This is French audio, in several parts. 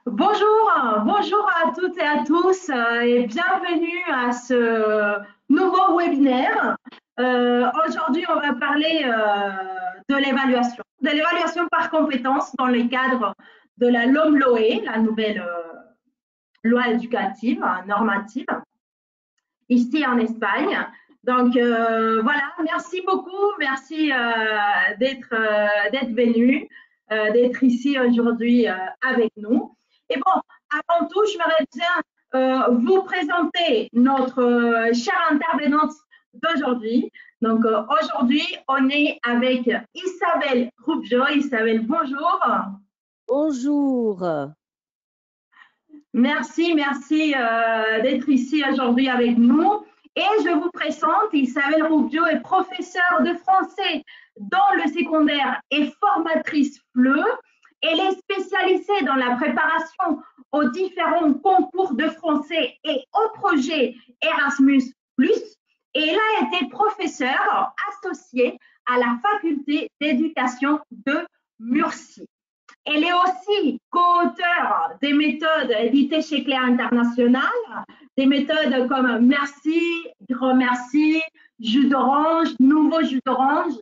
Bonjour, bonjour à toutes et à tous et bienvenue à ce nouveau webinaire. Aujourd'hui, on va parler de l'évaluation par compétences dans le cadre de la LOMLOE, la nouvelle loi éducative normative, ici en Espagne. Donc voilà, merci beaucoup, merci d'être venu, d'être ici aujourd'hui avec nous. Et bon, avant tout, je voudrais bien vous présenter notre chère intervenante d'aujourd'hui. Donc aujourd'hui, on est avec Isabelle Rubio. Isabelle, bonjour. Bonjour. Merci d'être ici aujourd'hui avec nous. Et je vous présente, Isabelle Rubio est professeure de français dans le secondaire et formatrice FLE. Elle est spécialisée dans la préparation aux différents concours de français et au projet Erasmus+. Et elle a été professeure associée à la faculté d'éducation de Murcie. Elle est aussi co-auteure des méthodes éditées chez Clé International, des méthodes comme Merci, Grand Merci, Jus d'orange, Nouveau Jus d'orange,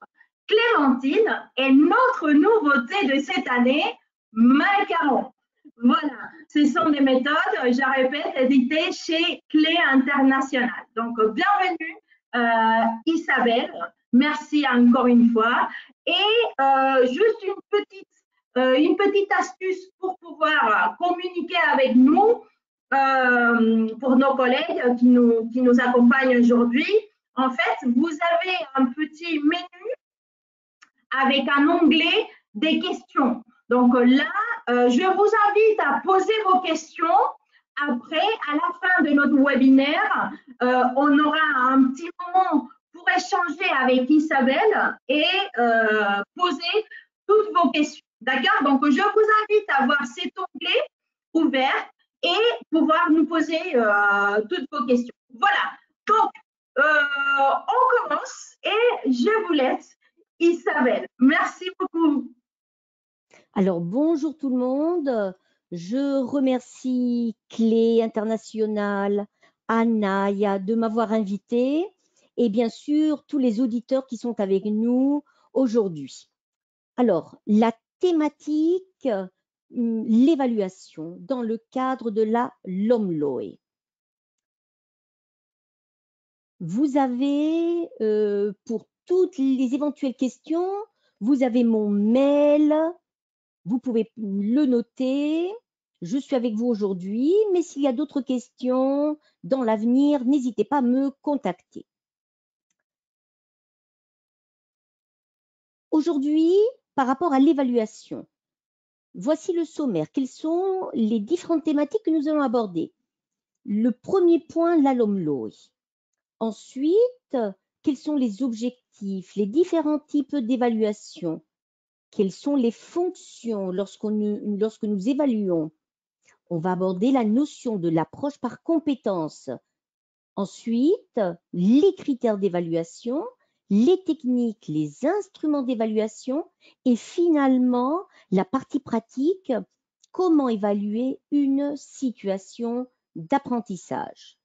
Clémentine et notre nouveauté de cette année, Macaron. Voilà, ce sont des méthodes, je répète, éditées chez Clé International. Donc, bienvenue Isabelle, merci encore une fois. Et juste une petite astuce pour pouvoir communiquer avec nous, pour nos collègues qui nous accompagnent aujourd'hui. En fait, vous avez un petit menu avec un onglet des questions. Donc là, je vous invite à poser vos questions. Après, à la fin de notre webinaire, on aura un petit moment pour échanger avec Isabelle et poser toutes vos questions. D'accord? Donc, je vous invite à voir cet onglet ouvert et pouvoir nous poser toutes vos questions. Voilà. Donc, on commence et je vous laisse, Isabelle. Merci beaucoup. Alors, bonjour tout le monde. Je remercie Clé International, Anaya de m'avoir invité et bien sûr tous les auditeurs qui sont avec nous aujourd'hui. Alors, la thématique, l'évaluation dans le cadre de la LOMLOE. Vous avez, pour toutes les éventuelles questions, vous avez mon mail. Vous pouvez le noter. Je suis avec vous aujourd'hui, mais s'il y a d'autres questions dans l'avenir, n'hésitez pas à me contacter. Aujourd'hui, par rapport à l'évaluation, voici le sommaire. Quelles sont les différentes thématiques que nous allons aborder? Le premier point, la LOMLOE. Ensuite, quels sont les objectifs, les différents types d'évaluation? Quelles sont les fonctions lorsque nous évaluons? On va aborder la notion de l'approche par compétence. Ensuite, les critères d'évaluation, les techniques, les instruments d'évaluation et finalement, la partie pratique, comment évaluer une situation d'apprentissage.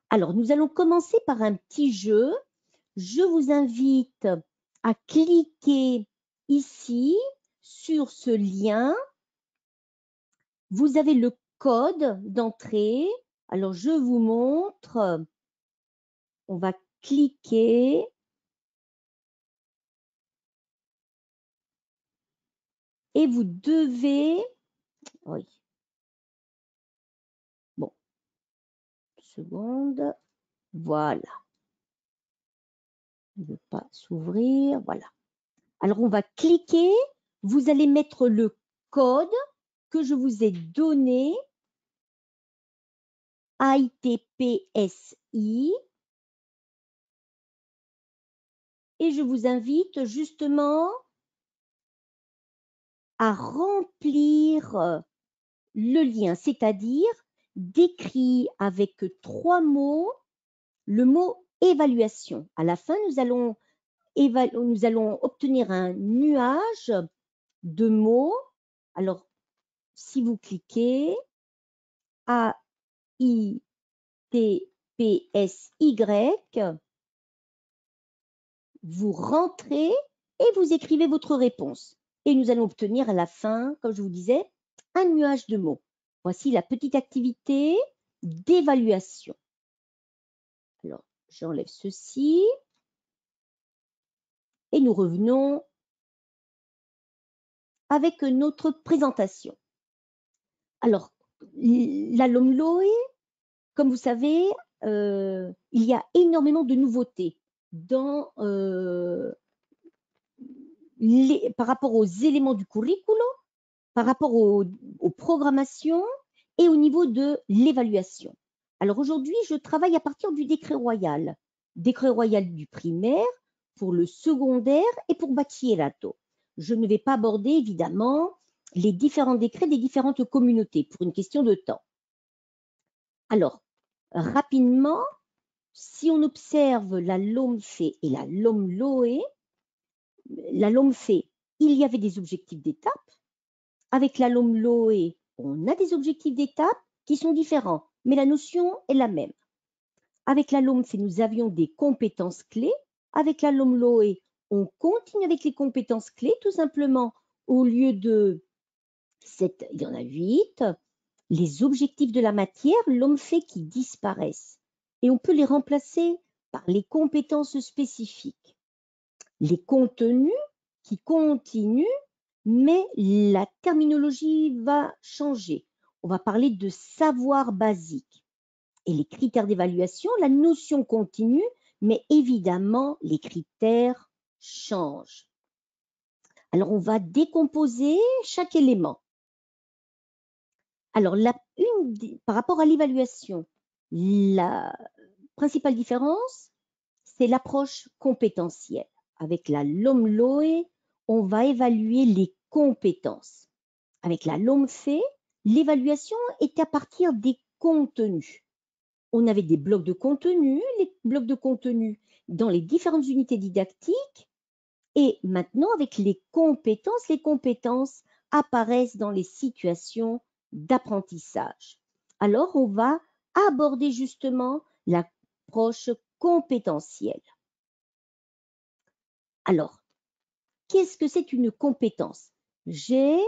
Alors, nous allons commencer par un petit jeu. Je vous invite à cliquer ici sur ce lien. Vous avez le code d'entrée. Alors, je vous montre. On va cliquer. Et vous devez… Oui. Bon. Une seconde. Voilà. Il ne veut pas s'ouvrir. Voilà. Alors, on va cliquer. Vous allez mettre le code que je vous ai donné. ITPSI. Et je vous invite justement à remplir le lien, c'est-à-dire d'écrire avec 3 mots le mot évaluation. À la fin, nous allons obtenir un nuage de mots. Alors, si vous cliquez AITPSY, vous rentrez et vous écrivez votre réponse. Et nous allons obtenir à la fin, comme je vous disais, un nuage de mots. Voici la petite activité d'évaluation. Alors, j'enlève ceci et nous revenons avec notre présentation. Alors, la LOMLOE, comme vous savez, il y a énormément de nouveautés par rapport aux éléments du curriculum, par rapport aux programmations et au niveau de l'évaluation. Alors aujourd'hui, je travaille à partir du décret royal du primaire pour le secondaire et pour bachillerato. Je ne vais pas aborder évidemment les différents décrets des différentes communautés pour une question de temps. Alors, rapidement, si on observe la LOMFE et la LOMLOE, la LOMFE, il y avait des objectifs d'étape. Avec la LOMLOE, on a des objectifs d'étape qui sont différents, mais la notion est la même. Avec la LOMFE, nous avions des compétences clés. Avec la LOMLOE, on continue avec les compétences clés, tout simplement, au lieu de 7, il y en a 8. Les objectifs de la matière, LOMFE qui disparaissent. Et on peut les remplacer par les compétences spécifiques. Les contenus qui continuent, mais la terminologie va changer. On va parler de savoir basique. Et les critères d'évaluation, la notion continue, mais évidemment, les critères changent. Alors, on va décomposer chaque élément. Alors, par rapport à l'évaluation, la principale différence, c'est l'approche compétentielle. Avec la LOMLOE, on va évaluer les compétences. Avec la LOMFE, l'évaluation est à partir des contenus. On avait des blocs de contenu, les blocs de contenu dans les différentes unités didactiques. Et maintenant, avec les compétences apparaissent dans les situations d'apprentissage. Alors, on va aborder justement l'approche compétentielle. Alors, qu'est-ce que c'est une compétence? J'ai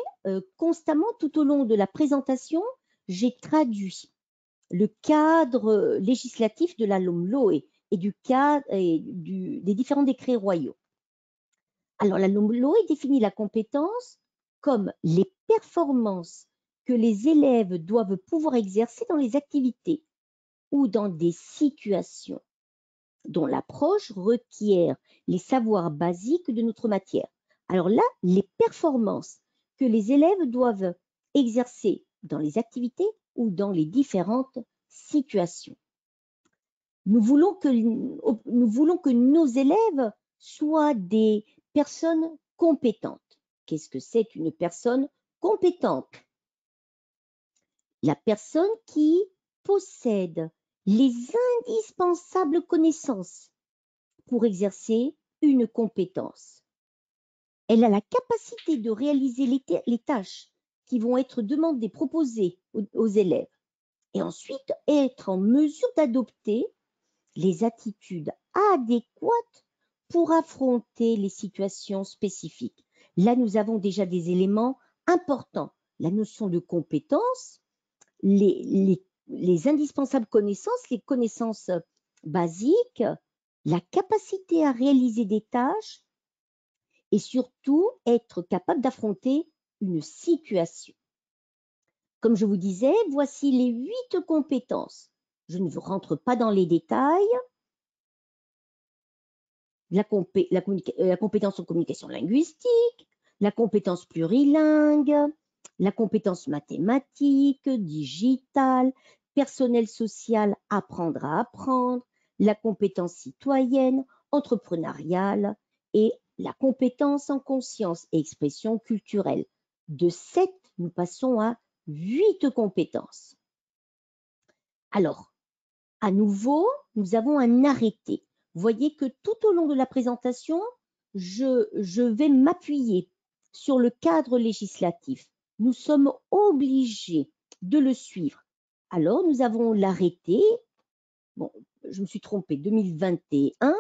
constamment, tout au long de la présentation, j'ai traduit le cadre législatif de la LOMLOE et des différents décrets royaux. Alors, la LOMLOE définit la compétence comme les performances que les élèves doivent pouvoir exercer dans les activités ou dans des situations dont l'approche requiert les savoirs basiques de notre matière. Alors là, les performances que les élèves doivent exercer dans les activités ou dans les différentes situations. Nous voulons que nos élèves soient des personnes compétentes. Qu'est-ce que c'est une personne compétente? La personne qui possède les indispensables connaissances pour exercer une compétence. Elle a la capacité de réaliser les tâches qui vont être demandées, proposées aux élèves, et ensuite être en mesure d'adopter les attitudes adéquates pour affronter les situations spécifiques. Là, nous avons déjà des éléments importants. La notion de compétence, les indispensables connaissances, les connaissances basiques, la capacité à réaliser des tâches et surtout être capable d'affronter une situation. Comme je vous disais, voici les 8 compétences. Je ne rentre pas dans les détails. La compétence en communication linguistique, la compétence plurilingue, la compétence mathématique, digitale, personnel social, apprendre à apprendre, la compétence citoyenne, entrepreneuriale et la compétence en conscience et expression culturelle. De 7, nous passons à 8 compétences. Alors, à nouveau, nous avons un arrêté. Vous voyez que tout au long de la présentation, je vais m'appuyer sur le cadre législatif. nous sommes obligés de le suivre. Alors, nous avons l'arrêté, bon, je me suis trompée, 2021,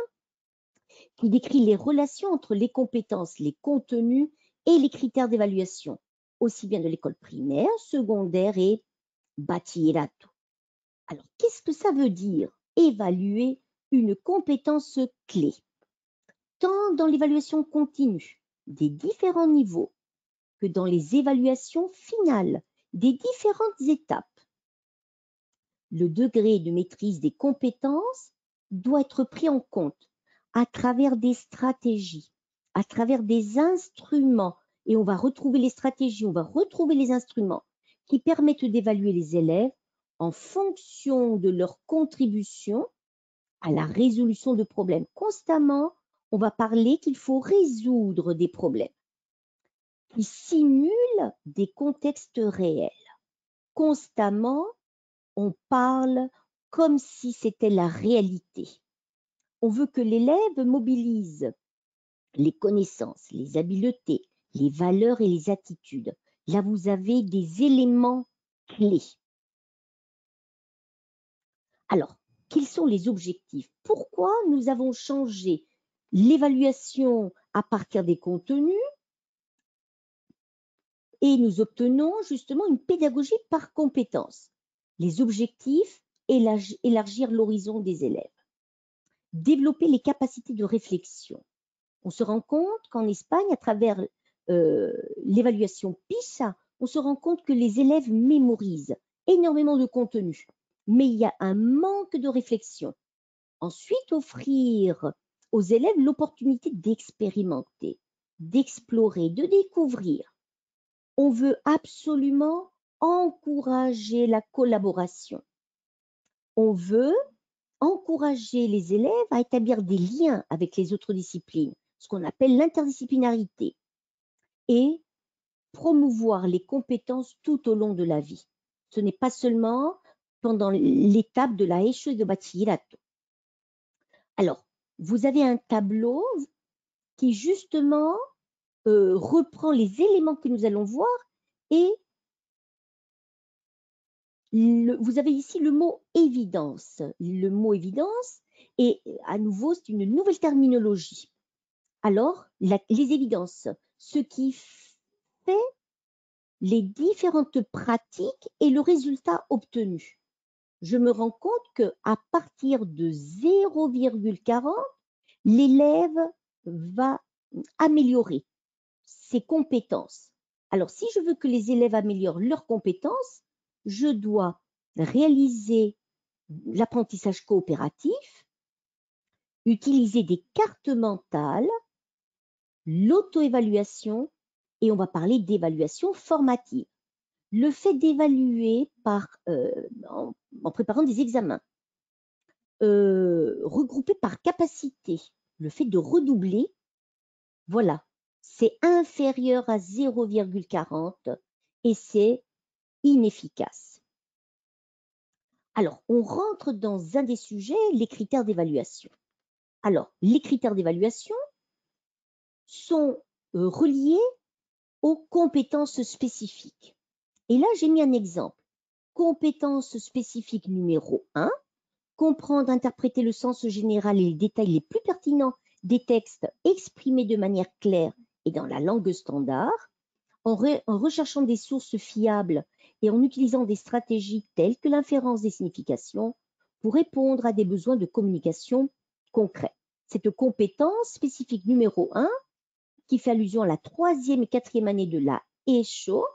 qui décrit les relations entre les compétences, les contenus et les critères d'évaluation, aussi bien de l'école primaire, secondaire et bachillerato. Alors, qu'est-ce que ça veut dire évaluer une compétence clé? Tant dans l'évaluation continue des différents niveaux que dans les évaluations finales des différentes étapes. Le degré de maîtrise des compétences doit être pris en compte à travers des stratégies, à travers des instruments, et on va retrouver les stratégies, on va retrouver les instruments qui permettent d'évaluer les élèves en fonction de leur contribution à la résolution de problèmes. Constamment, on va parler qu'il faut résoudre des problèmes qui simulent des contextes réels. Constamment, on parle comme si c'était la réalité. On veut que l'élève mobilise les connaissances, les habiletés, les valeurs et les attitudes. Là, vous avez des éléments clés. Alors, quels sont les objectifs? Pourquoi nous avons changé l'évaluation à partir des contenus et nous obtenons justement une pédagogie par compétences? Les objectifs, élargir l'horizon des élèves. Développer les capacités de réflexion. On se rend compte qu'en Espagne, à travers l'évaluation PISA, on se rend compte que les élèves mémorisent énormément de contenu, mais il y a un manque de réflexion. Ensuite, offrir aux élèves l'opportunité d'expérimenter, d'explorer, de découvrir. On veut absolument encourager la collaboration. On veut encourager les élèves à établir des liens avec les autres disciplines, ce qu'on appelle l'interdisciplinarité, et promouvoir les compétences tout au long de la vie. Ce n'est pas seulement pendant l'étape de la ESO et de bachillerato. Alors, vous avez un tableau qui justement reprend les éléments que nous allons voir et vous avez ici le mot évidence. Le mot évidence, et à nouveau, c'est une nouvelle terminologie. Alors, les évidences, ce qui fait les différentes pratiques et le résultat obtenu. Je me rends compte qu'à partir de 0,40, l'élève va améliorer ses compétences. Alors, si je veux que les élèves améliorent leurs compétences, je dois réaliser l'apprentissage coopératif, utiliser des cartes mentales, l'auto-évaluation, et on va parler d'évaluation formative. Le fait d'évaluer en préparant des examens, regroupé par capacité, le fait de redoubler, voilà, c'est inférieur à 0,40 et c'est inefficace. Alors, on rentre dans un des sujets, les critères d'évaluation. Alors, les critères d'évaluation sont reliés aux compétences spécifiques. Et là, j'ai mis un exemple. Compétence spécifique numéro 1, comprendre, interpréter le sens général et les détails les plus pertinents des textes exprimés de manière claire et dans la langue standard, en recherchant des sources fiables et en utilisant des stratégies telles que l'inférence des significations pour répondre à des besoins de communication concrets. Cette compétence spécifique numéro 1, qui fait allusion à la 3e et 4e année de la ESO,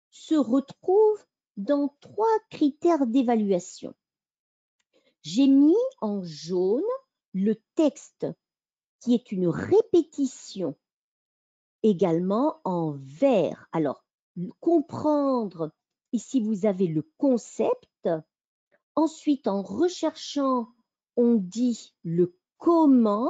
se retrouve dans 3 critères d'évaluation. J'ai mis en jaune le texte qui est une répétition, également en vert. Alors, comprendre, ici vous avez le concept. Ensuite, en recherchant, on dit le comment.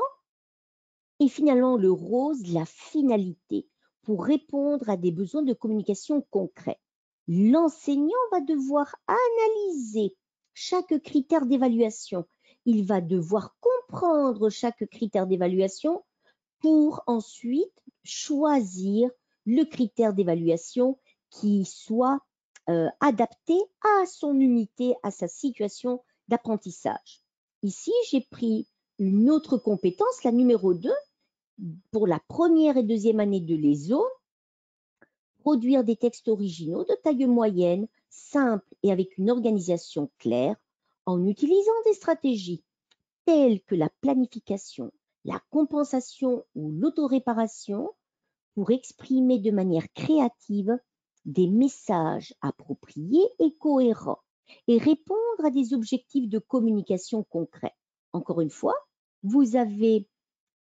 Et finalement, le rose, la finalité, pour répondre à des besoins de communication concrets. L'enseignant va devoir analyser chaque critère d'évaluation. Il va devoir comprendre chaque critère d'évaluation pour ensuite choisir le critère d'évaluation qui soit adapté à son unité, à sa situation d'apprentissage. Ici, j'ai pris une autre compétence, la numéro 2, pour la première et deuxième année de l'ESO, produire des textes originaux de taille moyenne, simples et avec une organisation claire, en utilisant des stratégies telles que la planification, la compensation ou l'autoréparation pour exprimer de manière créative des messages appropriés et cohérents et répondre à des objectifs de communication concrets. Encore une fois, vous avez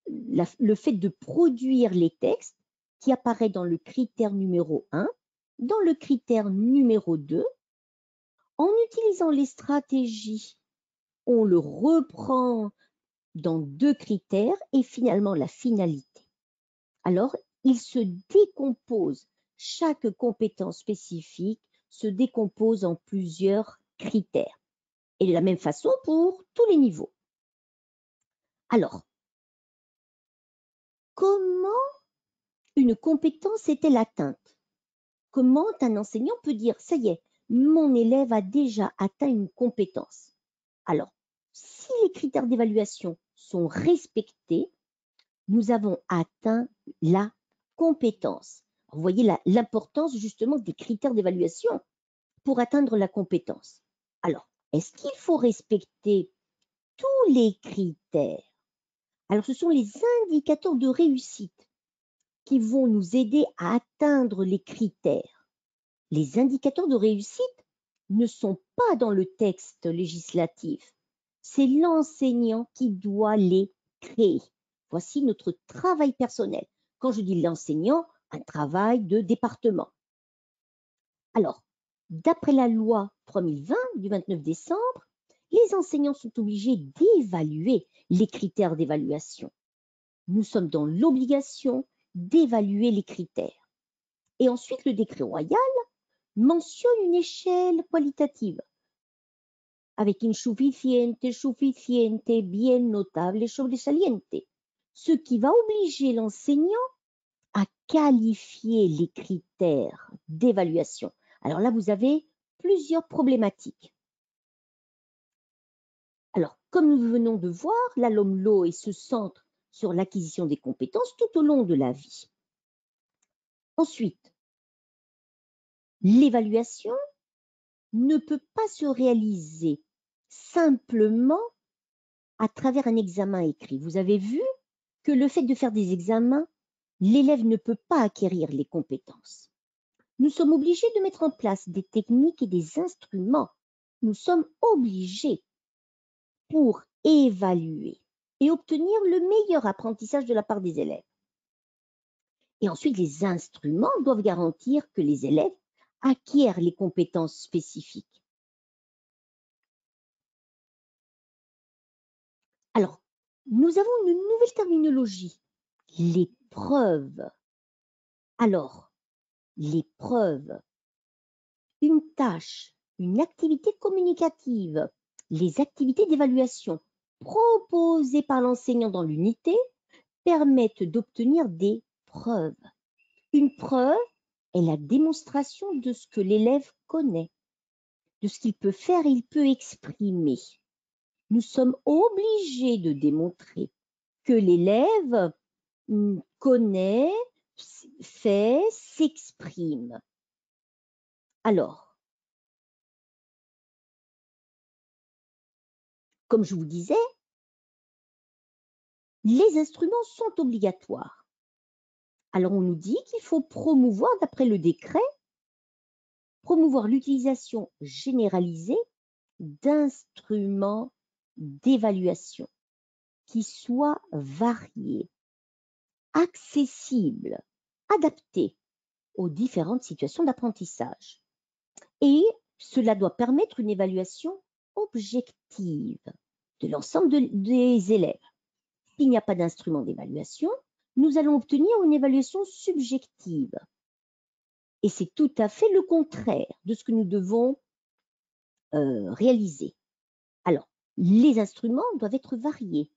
le fait de produire les textes qui apparaît dans le critère numéro 1, dans le critère numéro 2. En utilisant les stratégies, on le reprend dans 2 critères et finalement la finalité. Alors, il se décompose, chaque compétence spécifique se décompose en plusieurs critères. Et de la même façon pour tous les niveaux. Alors, comment une compétence est-elle atteinte? Comment un enseignant peut dire, ça y est, mon élève a déjà atteint une compétence? Alors, si les critères d'évaluation sont respectés, nous avons atteint la compétence. Vous voyez l'importance justement des critères d'évaluation pour atteindre la compétence. Alors, est-ce qu'il faut respecter tous les critères? Alors, ce sont les indicateurs de réussite qui vont nous aider à atteindre les critères. Les indicateurs de réussite ne sont pas dans le texte législatif. C'est l'enseignant qui doit les créer. Voici notre travail personnel. Quand je dis l'enseignant, un travail de département. Alors, d'après la loi 3020 du 29 décembre, les enseignants sont obligés d'évaluer les critères d'évaluation. Nous sommes dans l'obligation d'évaluer les critères. Et ensuite, le décret royal mentionne une échelle qualitative avec insuficiente, bien, notable et sobresaliente, ce qui va obliger l'enseignant à qualifier les critères d'évaluation. Alors là, vous avez plusieurs problématiques. Alors, comme nous venons de voir, la LOMLOE se centre sur l'acquisition des compétences tout au long de la vie. Ensuite, l'évaluation ne peut pas se réaliser simplement à travers un examen écrit. Vous avez vu que le fait de faire des examens, l'élève ne peut pas acquérir les compétences. Nous sommes obligés de mettre en place des techniques et des instruments. Nous sommes obligés pour évaluer et obtenir le meilleur apprentissage de la part des élèves. Et ensuite, les instruments doivent garantir que les élèves acquièrent les compétences spécifiques. Alors, nous avons une nouvelle terminologie, l'épreuve. Alors, l'épreuve, une tâche, une activité communicative, les activités d'évaluation proposées par l'enseignant dans l'unité permettent d'obtenir des preuves. Une preuve est la démonstration de ce que l'élève connaît, de ce qu'il peut faire et il peut exprimer. Nous sommes obligés de démontrer que l'élève connaît, fait, s'exprime. Alors, comme je vous disais, les instruments sont obligatoires. Alors, on nous dit qu'il faut promouvoir, d'après le décret, promouvoir l'utilisation généralisée d'instruments d'évaluation qui soient variés, accessibles, adaptés aux différentes situations d'apprentissage. Et cela doit permettre une évaluation objective de l'ensemble des élèves. S'il n'y a pas d'instrument d'évaluation, nous allons obtenir une évaluation subjective. Et c'est tout à fait le contraire de ce que nous devons réaliser. Alors, les instruments doivent être variés.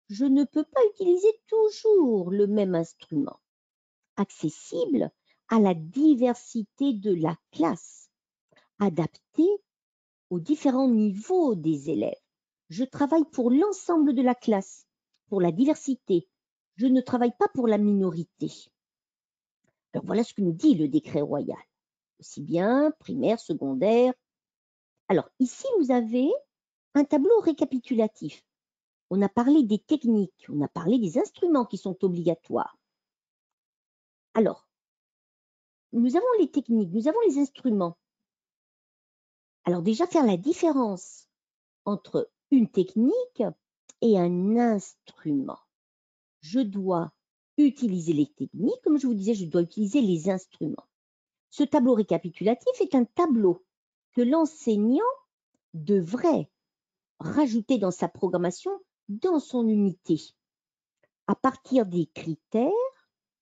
Je ne peux pas utiliser toujours le même instrument. Accessible à la diversité de la classe, adaptée aux différents niveaux des élèves. Je travaille pour l'ensemble de la classe, pour la diversité. Je ne travaille pas pour la minorité. Alors voilà ce que nous dit le décret royal, aussi bien primaire, secondaire. Alors ici, vous avez un tableau récapitulatif. On a parlé des techniques, on a parlé des instruments qui sont obligatoires. Alors, nous avons les techniques, nous avons les instruments. Alors déjà, faire la différence entre une technique et un instrument. Je dois utiliser les techniques, comme je vous disais, je dois utiliser les instruments. Ce tableau récapitulatif est un tableau que l'enseignant devrait rajouter dans sa programmation, dans son unité. À partir des critères,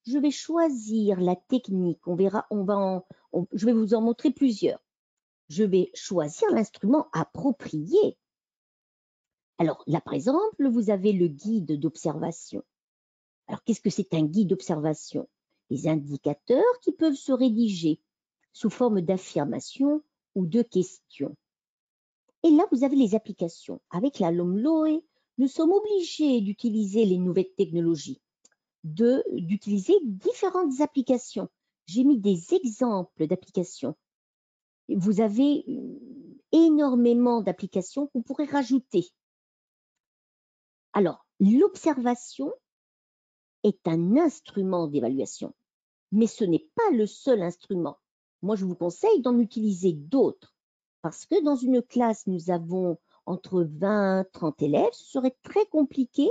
je vais choisir la technique. On verra, je vais vous en montrer plusieurs. Je vais choisir l'instrument approprié. Alors là, par exemple, vous avez le guide d'observation. Alors, qu'est-ce que c'est un guide d'observation? Les indicateurs qui peuvent se rédiger sous forme d'affirmations ou de questions. Et là, vous avez les applications. Avec la LOMLOE, nous sommes obligés d'utiliser les nouvelles technologies, d'utiliser différentes applications. J'ai mis des exemples d'applications. Vous avez énormément d'applications qu'on pourrait rajouter. Alors, l'observation est un instrument d'évaluation, mais ce n'est pas le seul instrument. Moi, je vous conseille d'en utiliser d'autres, parce que dans une classe, nous avons entre 20 et 30 élèves. Ce serait très compliqué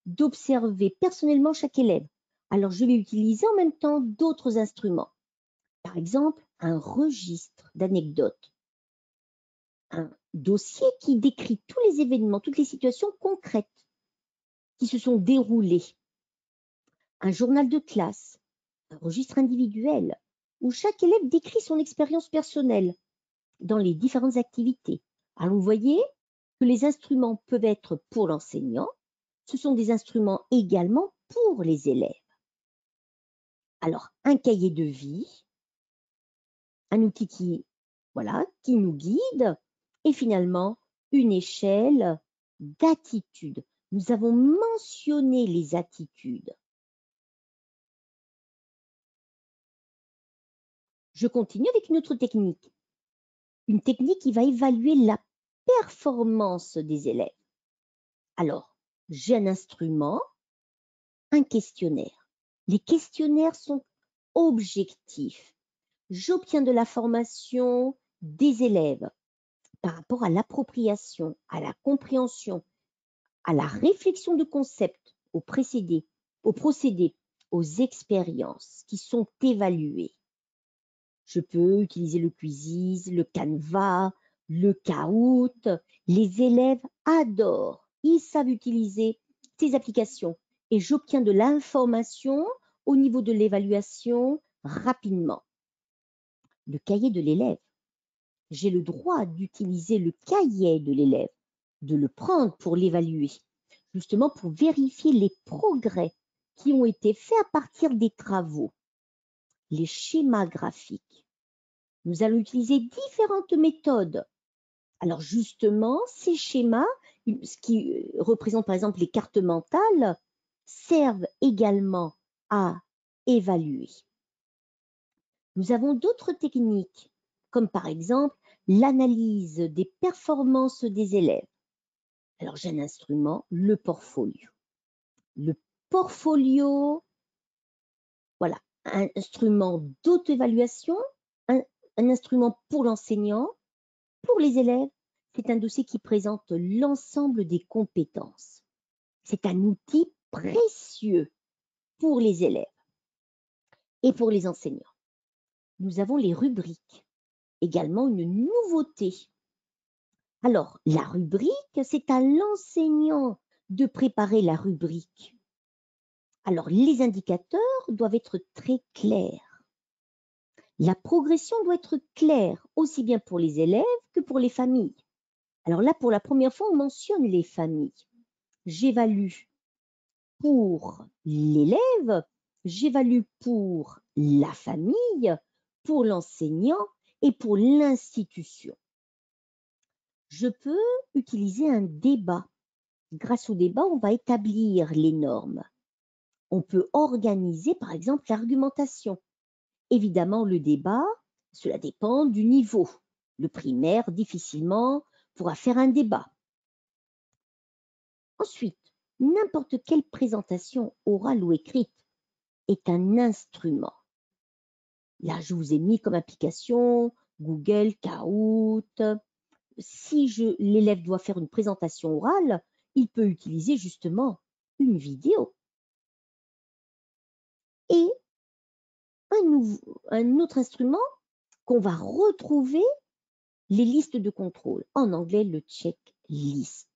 d'observer personnellement chaque élève. Alors, je vais utiliser en même temps d'autres instruments. Par exemple, un registre d'anecdotes, un dossier qui décrit tous les événements, toutes les situations concrètes qui se sont déroulées, un journal de classe, un registre individuel, où chaque élève décrit son expérience personnelle dans les différentes activités. Alors vous voyez que les instruments peuvent être pour l'enseignant, ce sont des instruments également pour les élèves. Alors un cahier de vie, un outil qui nous guide, et finalement une échelle d'attitude. Nous avons mentionné les attitudes. Je continue avec une autre technique. Une technique qui va évaluer la performance des élèves. Alors, j'ai un instrument, un questionnaire. Les questionnaires sont objectifs. J'obtiens de la formation des élèves par rapport à l'appropriation, à la compréhension, à la réflexion de concepts, aux procédés, aux expériences qui sont évaluées. Je peux utiliser le Quizzes, le Canva, le Kahoot. Les élèves adorent, ils savent utiliser ces applications et j'obtiens de l'information au niveau de l'évaluation rapidement. Le cahier de l'élève. J'ai le droit d'utiliser le cahier de l'élève, de le prendre pour l'évaluer, justement pour vérifier les progrès qui ont été faits à partir des travaux. Les schémas graphiques. Nous allons utiliser différentes méthodes. Alors justement, ces schémas, ce qui représente par exemple les cartes mentales, servent également à évaluer. Nous avons d'autres techniques, comme par exemple l'analyse des performances des élèves. Alors j'ai un instrument, le portfolio. Le portfolio, voilà, un instrument d'auto-évaluation, un instrument pour l'enseignant, pour les élèves. C'est un dossier qui présente l'ensemble des compétences. C'est un outil précieux pour les élèves et pour les enseignants. Nous avons les rubriques, également une nouveauté. Alors, la rubrique, c'est à l'enseignant de préparer la rubrique. Alors, les indicateurs doivent être très clairs. La progression doit être claire, aussi bien pour les élèves que pour les familles. Alors là, pour la première fois, on mentionne les familles. J'évalue pour l'élève, j'évalue pour la famille, pour l'enseignant et pour l'institution. Je peux utiliser un débat. Grâce au débat, on va établir les normes. On peut organiser, par exemple, l'argumentation. Évidemment, le débat, cela dépend du niveau. Le primaire, difficilement, pourra faire un débat. Ensuite, n'importe quelle présentation orale ou écrite est un instrument. Là, je vous ai mis comme application Google, Kahoot. Si l'élève doit faire une présentation orale, il peut utiliser justement une vidéo. Et un autre instrument qu'on va retrouver, les listes de contrôle. En anglais, le checklist.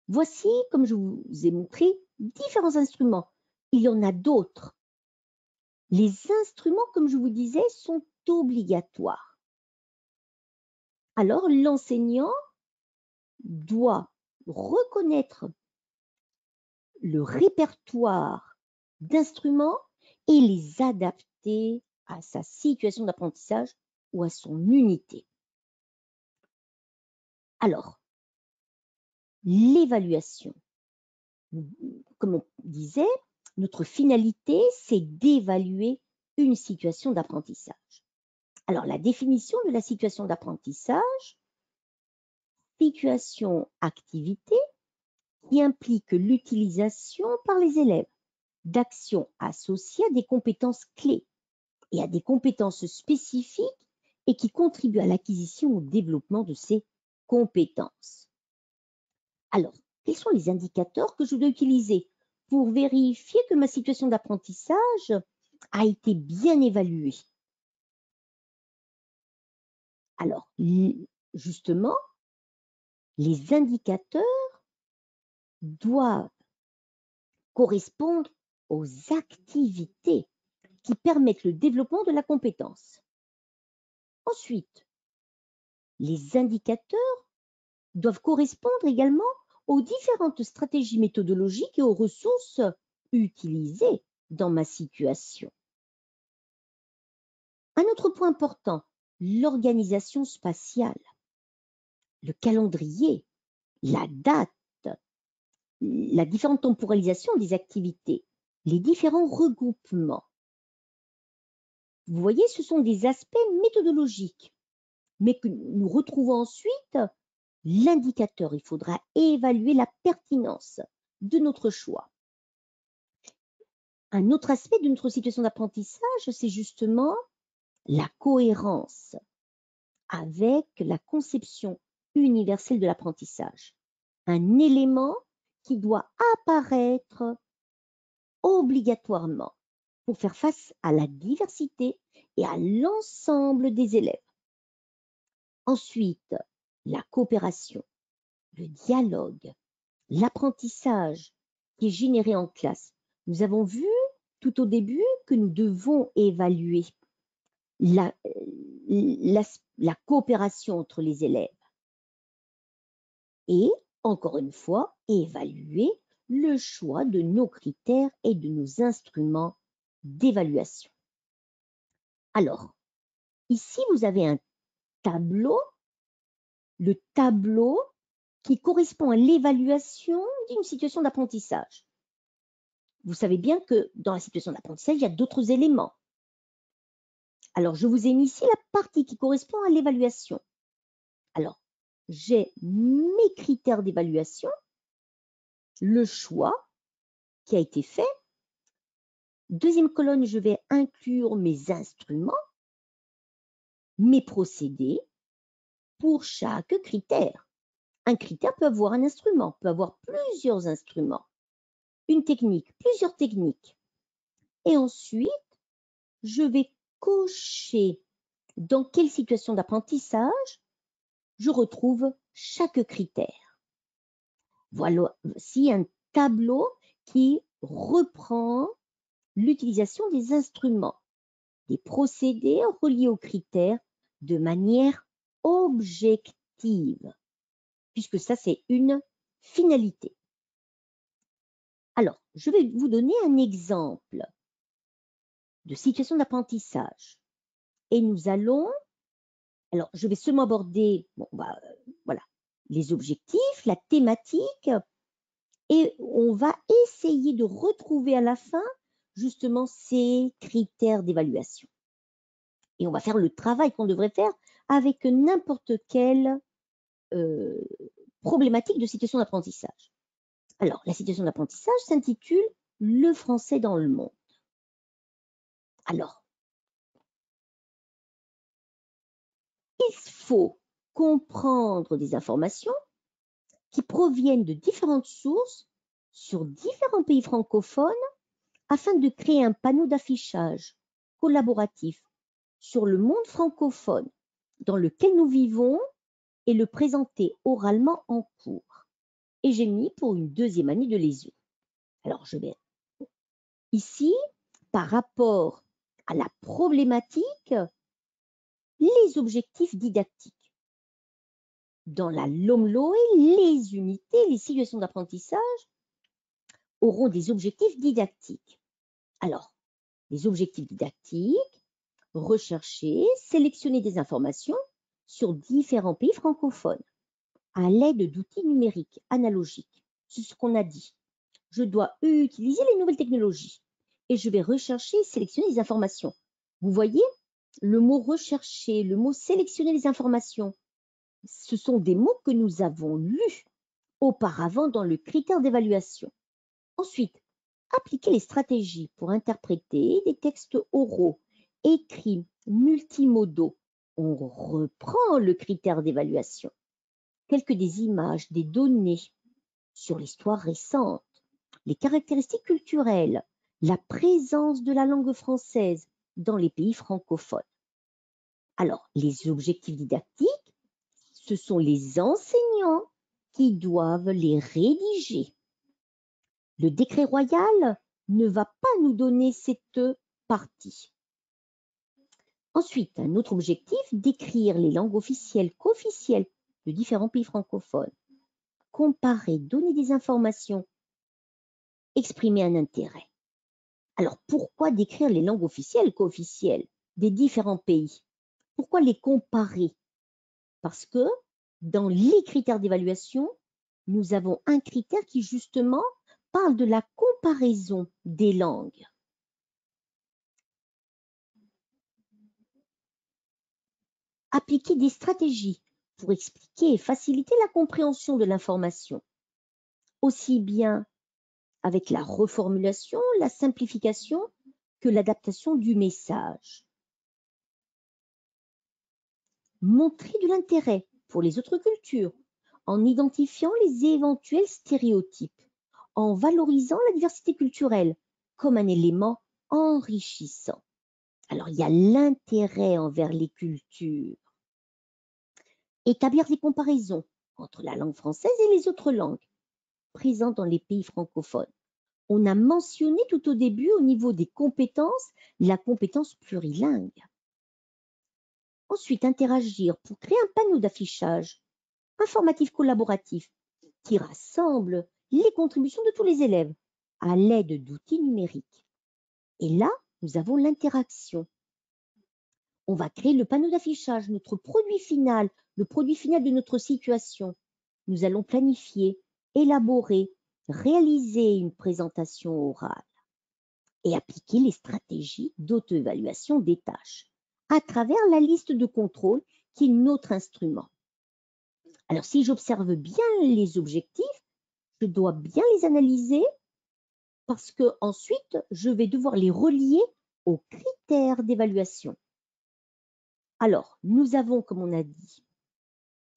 Voici, comme je vous ai montré, différents instruments. Il y en a d'autres. Les instruments, comme je vous disais, sont obligatoires. Alors, l'enseignant doit reconnaître le répertoire d'instruments et les adapter à sa situation d'apprentissage ou à son unité. Alors, l'évaluation. Comme on disait, notre finalité, c'est d'évaluer une situation d'apprentissage. Alors, la définition de la situation d'apprentissage, situation-activité qui implique l'utilisation par les élèves d'actions associées à des compétences clés et à des compétences spécifiques et qui contribuent à l'acquisition ou au développement de ces compétences. Alors, quels sont les indicateurs que je dois utiliser pour vérifier que ma situation d'apprentissage a été bien évaluée? Alors, justement, les indicateurs doivent correspondre aux activités qui permettent le développement de la compétence. Ensuite, les indicateurs doivent correspondre également aux différentes stratégies méthodologiques et aux ressources utilisées dans ma situation. Un autre point important, l'organisation spatiale, le calendrier, la date, la différente temporalisation des activités, les différents regroupements. Vous voyez, ce sont des aspects méthodologiques, mais que nous retrouvons ensuite l'indicateur. Il faudra évaluer la pertinence de notre choix. Un autre aspect de notre situation d'apprentissage, c'est justement la cohérence avec la conception universelle de l'apprentissage. Un élément qui doit apparaître obligatoirement pour faire face à la diversité et à l'ensemble des élèves. Ensuite, la coopération, le dialogue, l'apprentissage qui est généré en classe. Nous avons vu tout au début que nous devons évaluer la coopération entre les élèves et, encore une fois, évaluer le choix de nos critères et de nos instruments d'évaluation. Alors, ici, vous avez un tableau, le tableau qui correspond à l'évaluation d'une situation d'apprentissage. Vous savez bien que dans la situation d'apprentissage, il y a d'autres éléments. Alors, je vous ai mis ici la partie qui correspond à l'évaluation. Alors, j'ai mes critères d'évaluation, le choix qui a été fait. Deuxième colonne, je vais inclure mes instruments, mes procédés pour chaque critère. Un critère peut avoir un instrument, peut avoir plusieurs instruments, une technique, plusieurs techniques. Et ensuite, je vais cocher dans quelle situation d'apprentissage je retrouve chaque critère. Voilà, voici un tableau qui reprend l'utilisation des instruments, des procédés reliés aux critères de manière objective, puisque ça, c'est une finalité. Alors, je vais vous donner un exemple. de situation d'apprentissage. Et nous allons, alors je vais seulement aborder voilà, les objectifs, la thématique, et on va essayer de retrouver à la fin justement ces critères d'évaluation. Et on va faire le travail qu'on devrait faire avec n'importe quelle problématique de situation d'apprentissage. Alors, la situation d'apprentissage s'intitule « Le français dans le monde ». Alors, il faut comprendre des informations qui proviennent de différentes sources sur différents pays francophones afin de créer un panneau d'affichage collaboratif sur le monde francophone dans lequel nous vivons et le présenter oralement en cours. Et j'ai mis pour une deuxième année de l'ESU. Alors, je vais ici, par rapport à la problématique, les objectifs didactiques. Dans la LOMLOE, les unités, les situations d'apprentissage auront des objectifs didactiques. Alors, les objectifs didactiques, rechercher, sélectionner des informations sur différents pays francophones à l'aide d'outils numériques analogiques. C'est ce qu'on a dit. Je dois utiliser les nouvelles technologies et je vais rechercher et sélectionner des informations. Vous voyez, le mot rechercher, le mot sélectionner les informations, ce sont des mots que nous avons lus auparavant dans le critère d'évaluation. Ensuite, appliquer les stratégies pour interpréter des textes oraux, écrits, multimodaux. On reprend le critère d'évaluation. Quelques des images, des données sur l'histoire récente, les caractéristiques culturelles, la présence de la langue française dans les pays francophones. Alors, les objectifs didactiques, ce sont les enseignants qui doivent les rédiger. Le décret royal ne va pas nous donner cette partie. Ensuite, un autre objectif, décrire les langues officielles, qu'officielles de différents pays francophones. Comparer, donner des informations, exprimer un intérêt. Alors, pourquoi décrire les langues officielles, qu'officielles des différents pays? Pourquoi les comparer? Parce que dans les critères d'évaluation, nous avons un critère qui justement parle de la comparaison des langues. Appliquer des stratégies pour expliquer et faciliter la compréhension de l'information, aussi bien avec la reformulation, la simplification que l'adaptation du message. Montrer de l'intérêt pour les autres cultures en identifiant les éventuels stéréotypes, en valorisant la diversité culturelle comme un élément enrichissant. Alors, il y a l'intérêt envers les cultures. Établir des comparaisons entre la langue française et les autres langues présentes dans les pays francophones. On a mentionné tout au début au niveau des compétences la compétence plurilingue. Ensuite, interagir pour créer un panneau d'affichage informatif collaboratif qui rassemble les contributions de tous les élèves à l'aide d'outils numériques. Et là, nous avons l'interaction. On va créer le panneau d'affichage, notre produit final, le produit final de notre situation. Nous allons planifier, élaborer, réaliser une présentation orale et appliquer les stratégies d'auto-évaluation des tâches à travers la liste de contrôle qui est notre instrument. Alors, si j'observe bien les objectifs, je dois bien les analyser parce que ensuite, je vais devoir les relier aux critères d'évaluation. Alors, nous avons, comme on a dit,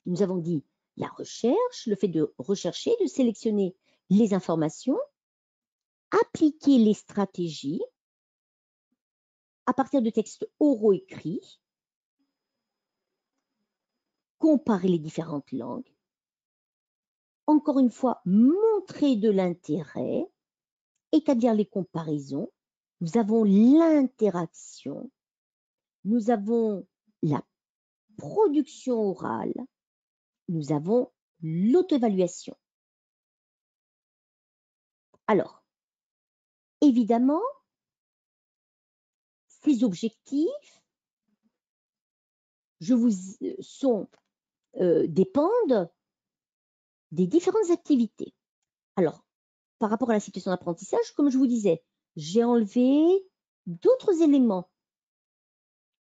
nous avons dit la recherche, le fait de rechercher, de sélectionner les informations, appliquer les stratégies à partir de textes oraux écrits, comparer les différentes langues, encore une fois, montrer de l'intérêt, établir les comparaisons, nous avons l'interaction, nous avons la production orale, nous avons l'auto-évaluation. Alors, évidemment, Ces objectifs dépendent des différentes activités. Alors, par rapport à la situation d'apprentissage, comme je vous disais, j'ai enlevé d'autres éléments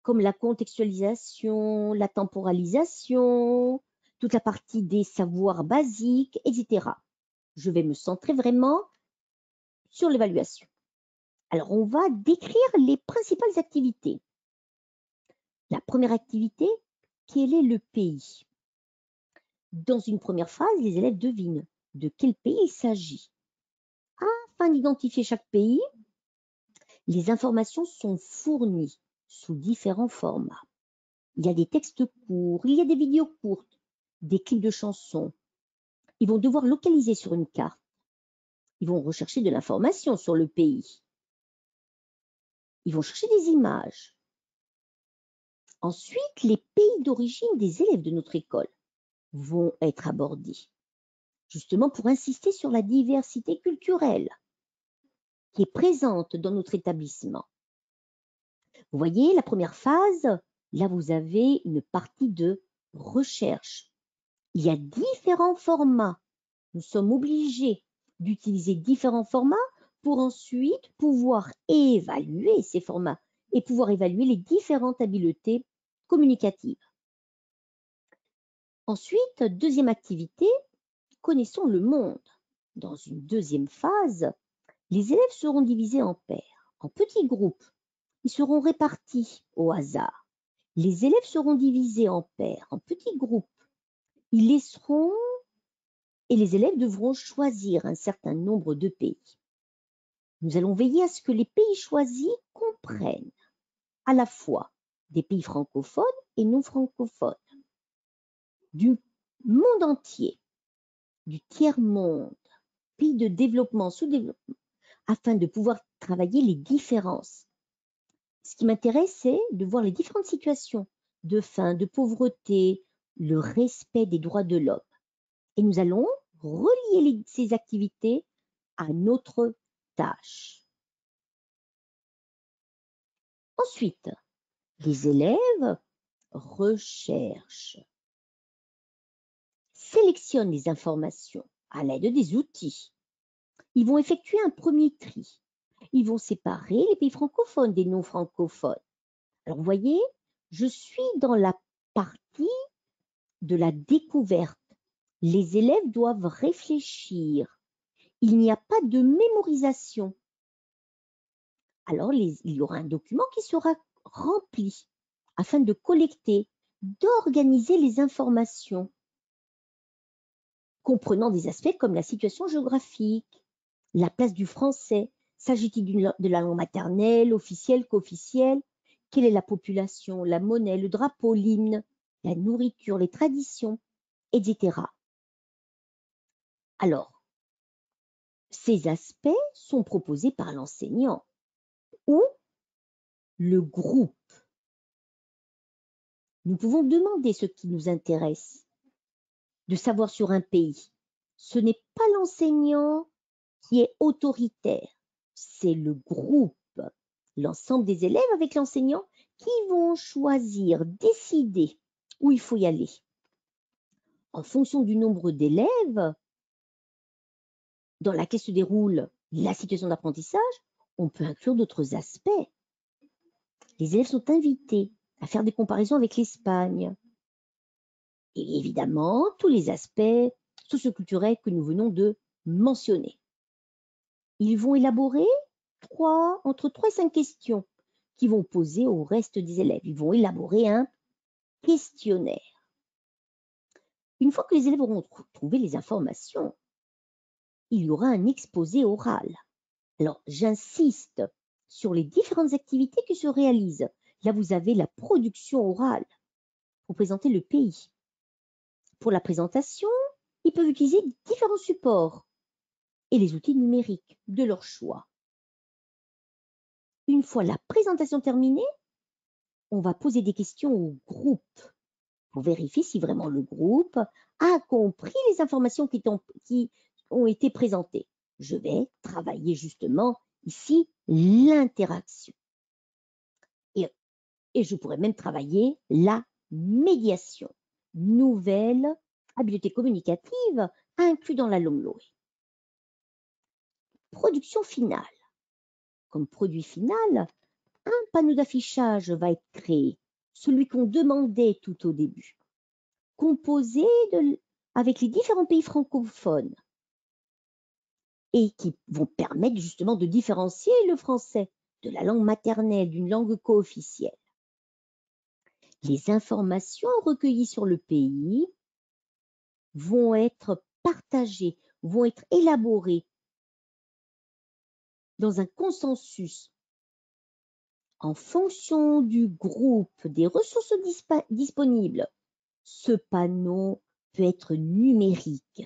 comme la contextualisation, la temporalisation, toute la partie des savoirs basiques, etc. Je vais me centrer vraiment sur l'évaluation. Alors, on va décrire les principales activités. La première activité, quel est le pays? Dans une première phase, les élèves devinent de quel pays il s'agit. Afin d'identifier chaque pays, les informations sont fournies sous différents formats. Il y a des textes courts, il y a des vidéos courtes, des clips de chansons. Ils vont devoir localiser sur une carte. Ils vont rechercher de l'information sur le pays. Ils vont chercher des images. Ensuite, les pays d'origine des élèves de notre école vont être abordés, justement pour insister sur la diversité culturelle qui est présente dans notre établissement. Vous voyez, la première phase, là vous avez une partie de recherche. Il y a différents formats. Nous sommes obligés d'utiliser différents formats pour ensuite pouvoir évaluer ces formats et pouvoir évaluer les différentes habiletés communicatives. Ensuite, deuxième activité, connaissons le monde. Dans une deuxième phase, les élèves seront divisés en pairs, en petits groupes. Ils seront répartis au hasard. Les élèves seront divisés en pairs, en petits groupes. Et les élèves devront choisir un certain nombre de pays. Nous allons veiller à ce que les pays choisis comprennent à la fois des pays francophones et non francophones, du monde entier, du tiers-monde, pays de développement, sous-développement, afin de pouvoir travailler les différences. Ce qui m'intéresse, c'est de voir les différentes situations de faim, de pauvreté, le respect des droits de l'homme. Et nous allons relier ces activités à notre tâche. Ensuite, les élèves recherchent, sélectionnent les informations à l'aide des outils. Ils vont effectuer un premier tri. Ils vont séparer les pays francophones des non francophones. Alors, vous voyez, je suis dans la partie de la découverte. Les élèves doivent réfléchir. Il n'y a pas de mémorisation. Alors, il y aura un document qui sera rempli afin de collecter, d'organiser les informations, comprenant des aspects comme la situation géographique, la place du français, s'agit-il de la langue maternelle, officielle, co-officielle, quelle est la population, la monnaie, le drapeau, l'hymne, la nourriture, les traditions, etc. Alors, ces aspects sont proposés par l'enseignant ou le groupe. Nous pouvons demander ce qui nous intéresse, de savoir sur un pays. Ce n'est pas l'enseignant qui est autoritaire, c'est le groupe, l'ensemble des élèves avec l'enseignant qui vont choisir, décider où il faut y aller. En fonction du nombre d'élèves, dans laquelle se déroule la situation d'apprentissage, on peut inclure d'autres aspects. Les élèves sont invités à faire des comparaisons avec l'Espagne. Et évidemment, tous les aspects socioculturels que nous venons de mentionner. Ils vont élaborer entre 3 et 5 questions qui vont poser au reste des élèves. Ils vont élaborer un questionnaire. Une fois que les élèves auront trouvé les informations, il y aura un exposé oral. Alors, j'insiste sur les différentes activités qui se réalisent. Là, vous avez la production orale pour présenter le pays. Pour la présentation, ils peuvent utiliser différents supports et les outils numériques de leur choix. Une fois la présentation terminée, on va poser des questions au groupe pour vérifier si vraiment le groupe a compris les informations qui ont été présentées. Je vais travailler justement ici l'interaction. Et je pourrais même travailler la médiation, nouvelle habileté communicative inclus dans la LOMLOE. Production finale. Comme produit final, un panneau d'affichage va être créé, celui qu'on demandait tout au début, composé avec les différents pays francophones et qui vont permettre justement de différencier le français de la langue maternelle, d'une langue co-officielle. Les informations recueillies sur le pays vont être partagées, vont être élaborées dans un consensus en fonction du groupe des ressources disponibles. Ce panneau peut être numérique.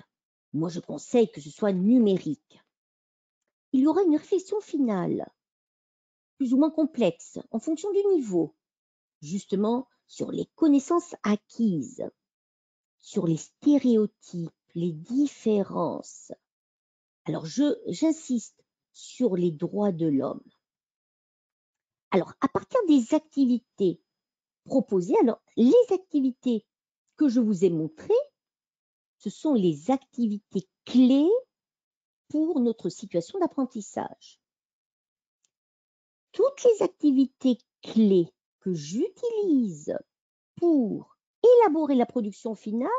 Moi, je conseille que ce soit numérique. Il y aura une réflexion finale, plus ou moins complexe, en fonction du niveau, justement sur les connaissances acquises, sur les stéréotypes, les différences. Alors, j'insiste sur les droits de l'homme. Alors, à partir des activités proposées, alors les activités que je vous ai montrées, ce sont les activités clés pour notre situation d'apprentissage. Toutes les activités clés que j'utilise pour élaborer la production finale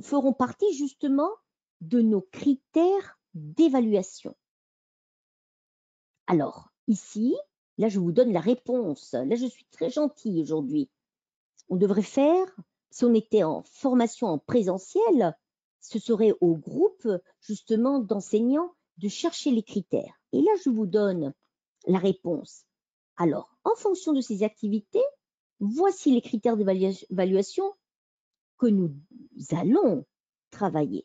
feront partie justement de nos critères d'évaluation. Alors, ici, là, je vous donne la réponse. Là, je suis très gentille aujourd'hui. On devrait faire, si on était en formation en présentiel, ce serait au groupe, justement, d'enseignants de chercher les critères. Et là, je vous donne la réponse. Alors, en fonction de ces activités, voici les critères d'évaluation que nous allons travailler.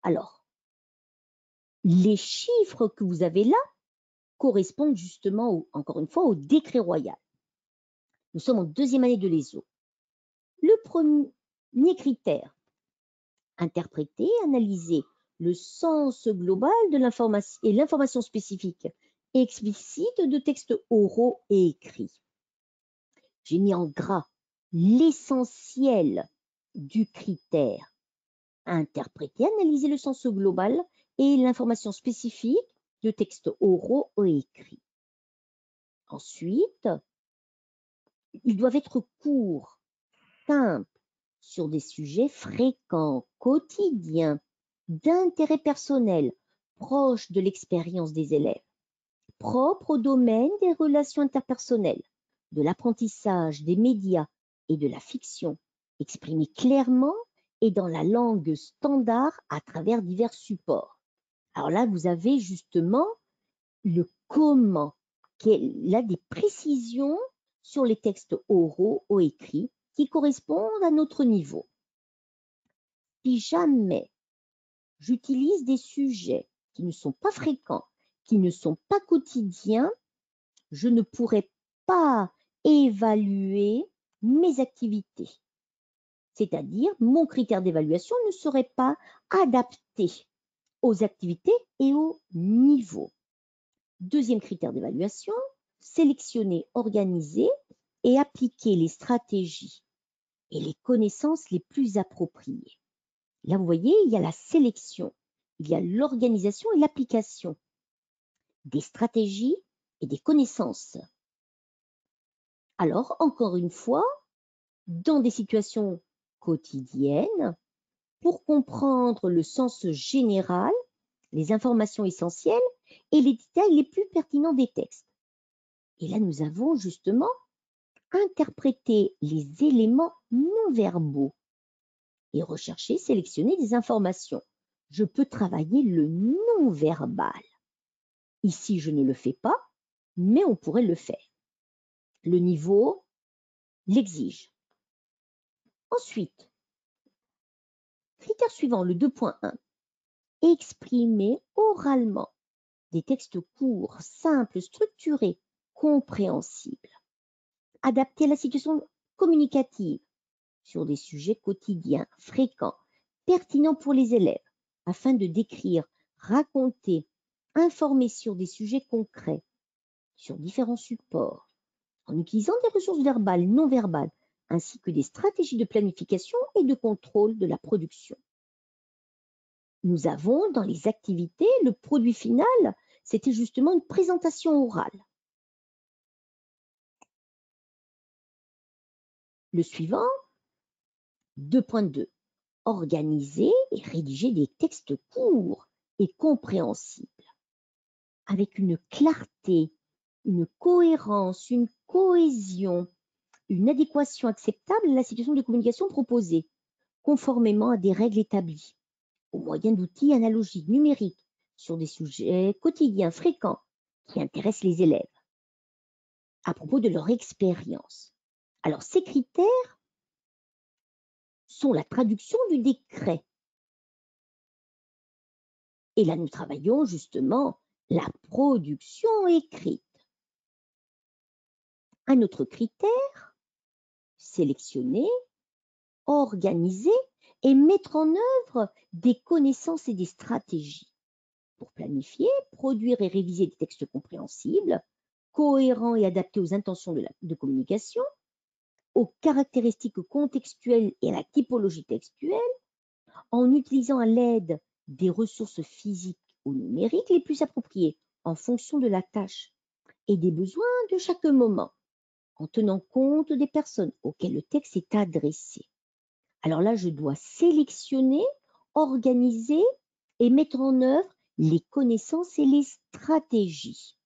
Alors, les chiffres que vous avez là correspondent justement, encore une fois, au décret royal. Nous sommes en deuxième année de l'ESO. Le premier critère, interpréter, analyser le sens global de l'information et l'information spécifique et explicite de textes oraux et écrits. J'ai mis en gras l'essentiel du critère. Interpréter, analyser le sens global et l'information spécifique de textes oraux et écrits. Ensuite, ils doivent être courts, simples, sur des sujets fréquents, quotidiens, d'intérêt personnel, proches de l'expérience des élèves, propres au domaine des relations interpersonnelles, de l'apprentissage, des médias et de la fiction, exprimés clairement et dans la langue standard à travers divers supports. Alors là, vous avez justement le comment, qui est là des précisions sur les textes oraux ou écrits qui correspondent à notre niveau. Si jamais j'utilise des sujets qui ne sont pas fréquents, qui ne sont pas quotidiens, je ne pourrai pas évaluer mes activités. C'est-à-dire, mon critère d'évaluation ne serait pas adapté aux activités et au niveau. Deuxième critère d'évaluation, sélectionner, organiser et appliquer les stratégies et les connaissances les plus appropriées. Là, vous voyez, il y a la sélection, il y a l'organisation et l'application des stratégies et des connaissances. Alors, encore une fois, dans des situations quotidiennes, pour comprendre le sens général, les informations essentielles et les détails les plus pertinents des textes. Et là, nous avons justement interprété les éléments non verbaux et rechercher, sélectionner des informations. Je peux travailler le non-verbal. Ici, je ne le fais pas, mais on pourrait le faire. Le niveau l'exige. Ensuite, critère suivant, le 2.1. Exprimer oralement des textes courts, simples, structurés, compréhensibles. Adapter à la situation communicative sur des sujets quotidiens, fréquents, pertinents pour les élèves, afin de décrire, raconter, informer sur des sujets concrets, sur différents supports, en utilisant des ressources verbales, non verbales, ainsi que des stratégies de planification et de contrôle de la production. Nous avons dans les activités, le produit final, c'était justement une présentation orale. Le suivant, 2.2. Organiser et rédiger des textes courts et compréhensibles, avec une clarté, une cohérence, une cohésion, une adéquation acceptable à la situation de communication proposée, conformément à des règles établies, au moyen d'outils analogiques numériques, sur des sujets quotidiens fréquents qui intéressent les élèves, à propos de leur expérience. Alors, ces critères sont la traduction du décret. Et là, nous travaillons justement la production écrite. Un autre critère, sélectionner, organiser et mettre en œuvre des connaissances et des stratégies pour planifier, produire et réviser des textes compréhensibles, cohérents et adaptés aux intentions de communication, aux caractéristiques contextuelles et à la typologie textuelle, en utilisant à l'aide des ressources physiques ou numériques les plus appropriées en fonction de la tâche et des besoins de chaque moment, en tenant compte des personnes auxquelles le texte est adressé. Alors là, je dois sélectionner, organiser et mettre en œuvre les connaissances et les stratégies.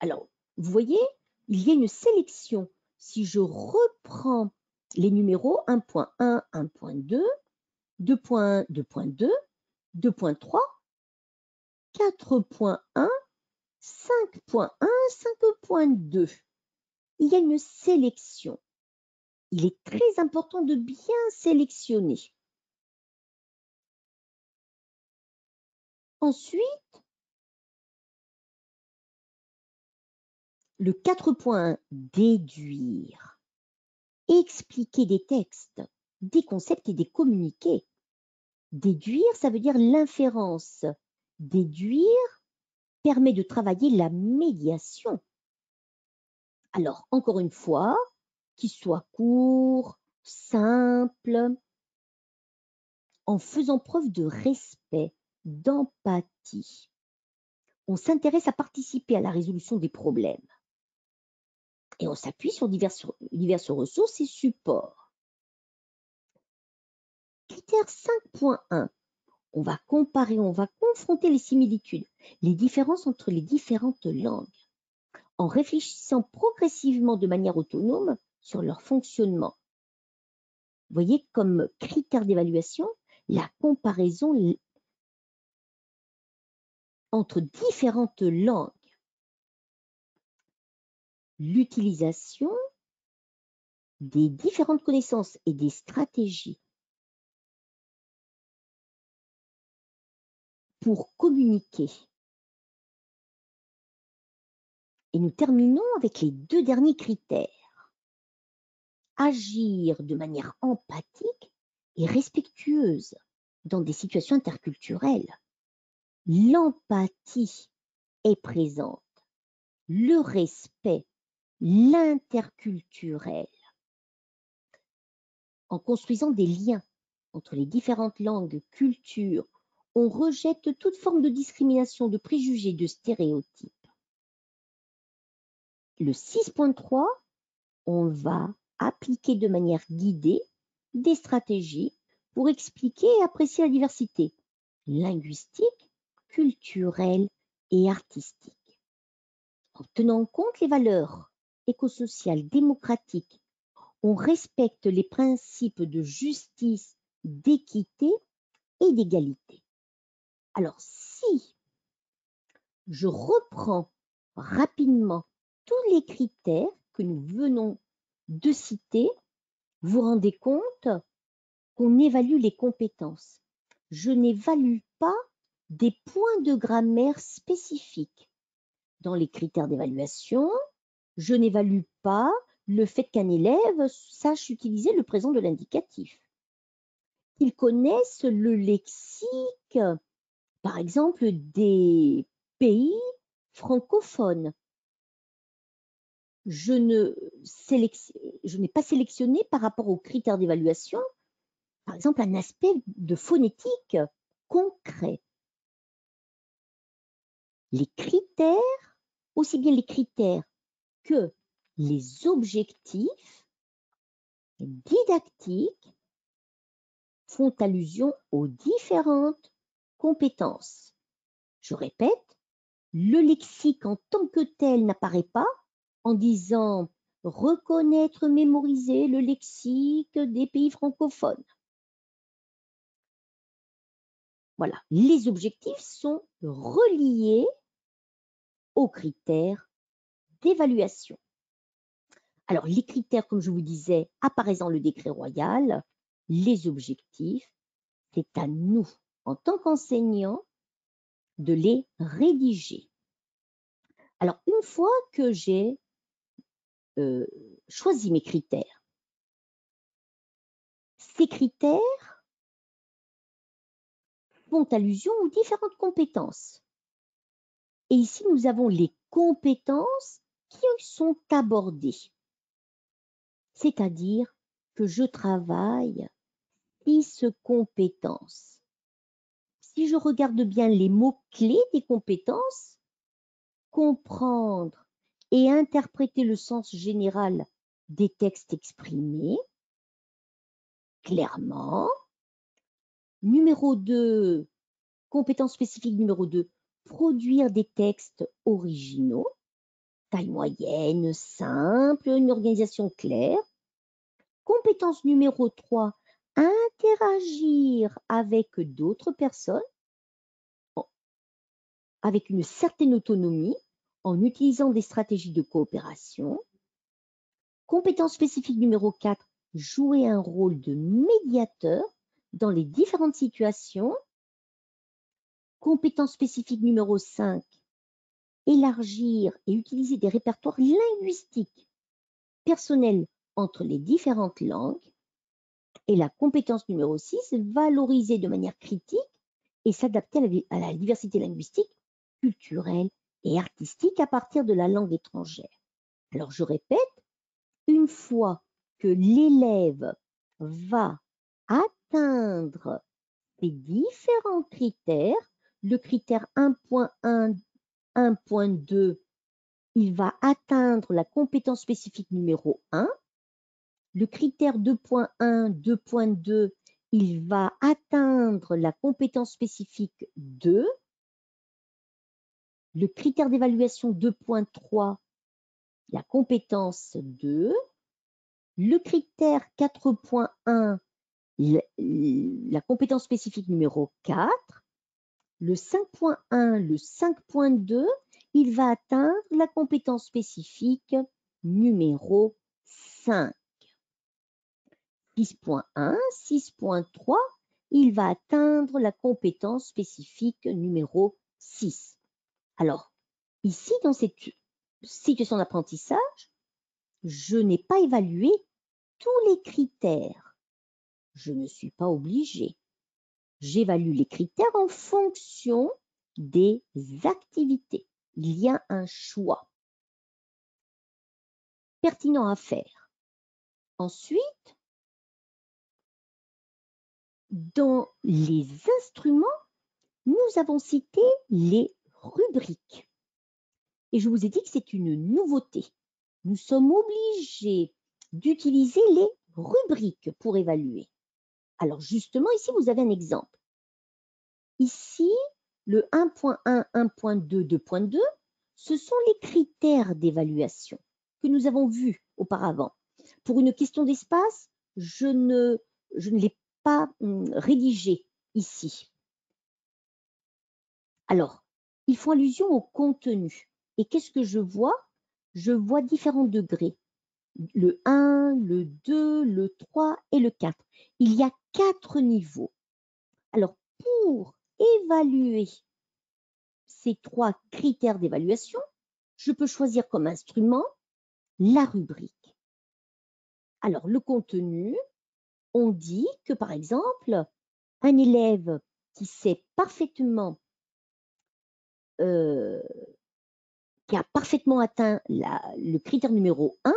Alors, vous voyez, il y a une sélection. Si je reprends les numéros 1.1, 1.2, 2.1, 2.2, 2.3, 4.1, 5.1, 5.2. Il y a une sélection. Il est très important de bien sélectionner. Ensuite, le 4.1, déduire. Expliquer des textes, des concepts et des communiqués. Déduire, ça veut dire l'inférence. Déduire permet de travailler la médiation. Alors, encore une fois, qu'il soit court, simple, en faisant preuve de respect, d'empathie. On s'intéresse à participer à la résolution des problèmes et on s'appuie sur diverses ressources et supports. Critère 5.1. On va comparer, on va confronter les similitudes, les différences entre les différentes langues, en réfléchissant progressivement de manière autonome sur leur fonctionnement. Vous voyez, comme critère d'évaluation, la comparaison entre différentes langues, l'utilisation des différentes connaissances et des stratégies pour communiquer. Et nous terminons avec les deux derniers critères. Agir de manière empathique et respectueuse dans des situations interculturelles. L'empathie est présente, le respect, l'interculturel. En construisant des liens entre les différentes langues, cultures, on rejette toute forme de discrimination, de préjugés, de stéréotypes. Le 6.3, on va appliquer de manière guidée des stratégies pour expliquer et apprécier la diversité linguistique, culturelle et artistique. En tenant compte les valeurs écosociales, démocratiques, on respecte les principes de justice, d'équité et d'égalité. Alors, si je reprends rapidement tous les critères que nous venons de citer, vous rendez compte qu'on évalue les compétences. Je n'évalue pas des points de grammaire spécifiques. Dans les critères d'évaluation, je n'évalue pas le fait qu'un élève sache utiliser le présent de l'indicatif, qu'il connaisse le lexique, par exemple, des pays francophones. Je n'ai pas sélectionné par rapport aux critères d'évaluation, par exemple, un aspect de phonétique concret. Les critères, aussi bien les critères que les objectifs didactiques font allusion aux différentes compétences. Je répète, le lexique en tant que tel n'apparaît pas en disant reconnaître, mémoriser le lexique des pays francophones. Voilà, les objectifs sont reliés aux critères d'évaluation. Alors, les critères, comme je vous disais, apparaissent dans le décret royal. Les objectifs, c'est à nous, en tant qu'enseignants, de les rédiger. Alors, une fois que j'ai choisi mes critères, ces critères font allusion aux différentes compétences. Et ici, nous avons les compétences qui sont abordées. C'est-à-dire que je travaille 6 compétences. Si je regarde bien les mots-clés des compétences, comprendre et interpréter le sens général des textes exprimés clairement. Numéro 2, compétence spécifique numéro 2, produire des textes originaux, taille moyenne, simple, une organisation claire. Compétence numéro 3, interagir avec d'autres personnes avec une certaine autonomie en utilisant des stratégies de coopération. Compétence spécifique numéro 4, jouer un rôle de médiateur dans les différentes situations. Compétence spécifique numéro 5, élargir et utiliser des répertoires linguistiques personnels entre les différentes langues. Et la compétence numéro 6, valoriser de manière critique et s'adapter à la diversité linguistique, culturelle et artistique à partir de la langue étrangère. Alors je répète, une fois que l'élève va atteindre ces différents critères, le critère 1.1, 1.2, il va atteindre la compétence spécifique numéro 1. Le critère 2.1, 2.2, il va atteindre la compétence spécifique 2. Le critère d'évaluation 2.3, la compétence 2. Le critère 4.1, la compétence spécifique numéro 4. Le 5.1, le 5.2, il va atteindre la compétence spécifique numéro 5. 6.1, 6.3, il va atteindre la compétence spécifique numéro 6. Alors, ici, dans cette situation d'apprentissage, je n'ai pas évalué tous les critères. Je ne suis pas obligée. J'évalue les critères en fonction des activités. Il y a un choix pertinent à faire. Ensuite, dans les instruments, nous avons cité les rubriques. Et je vous ai dit que c'est une nouveauté. Nous sommes obligés d'utiliser les rubriques pour évaluer. Alors justement, ici, vous avez un exemple. Ici, le 1.1, 1.2, 2.2, ce sont les critères d'évaluation que nous avons vus auparavant. Pour une question d'espace, je ne l'ai pas rédigé ici. Alors, ils font allusion au contenu. Et qu'est-ce que je vois? Je vois différents degrés. Le 1, le 2, le 3 et le 4. Il y a 4 niveaux. Alors, pour évaluer ces 3 critères d'évaluation, je peux choisir comme instrument la rubrique. Alors, le contenu, on dit que, par exemple, un élève qui sait parfaitement qui a parfaitement atteint le critère numéro 1,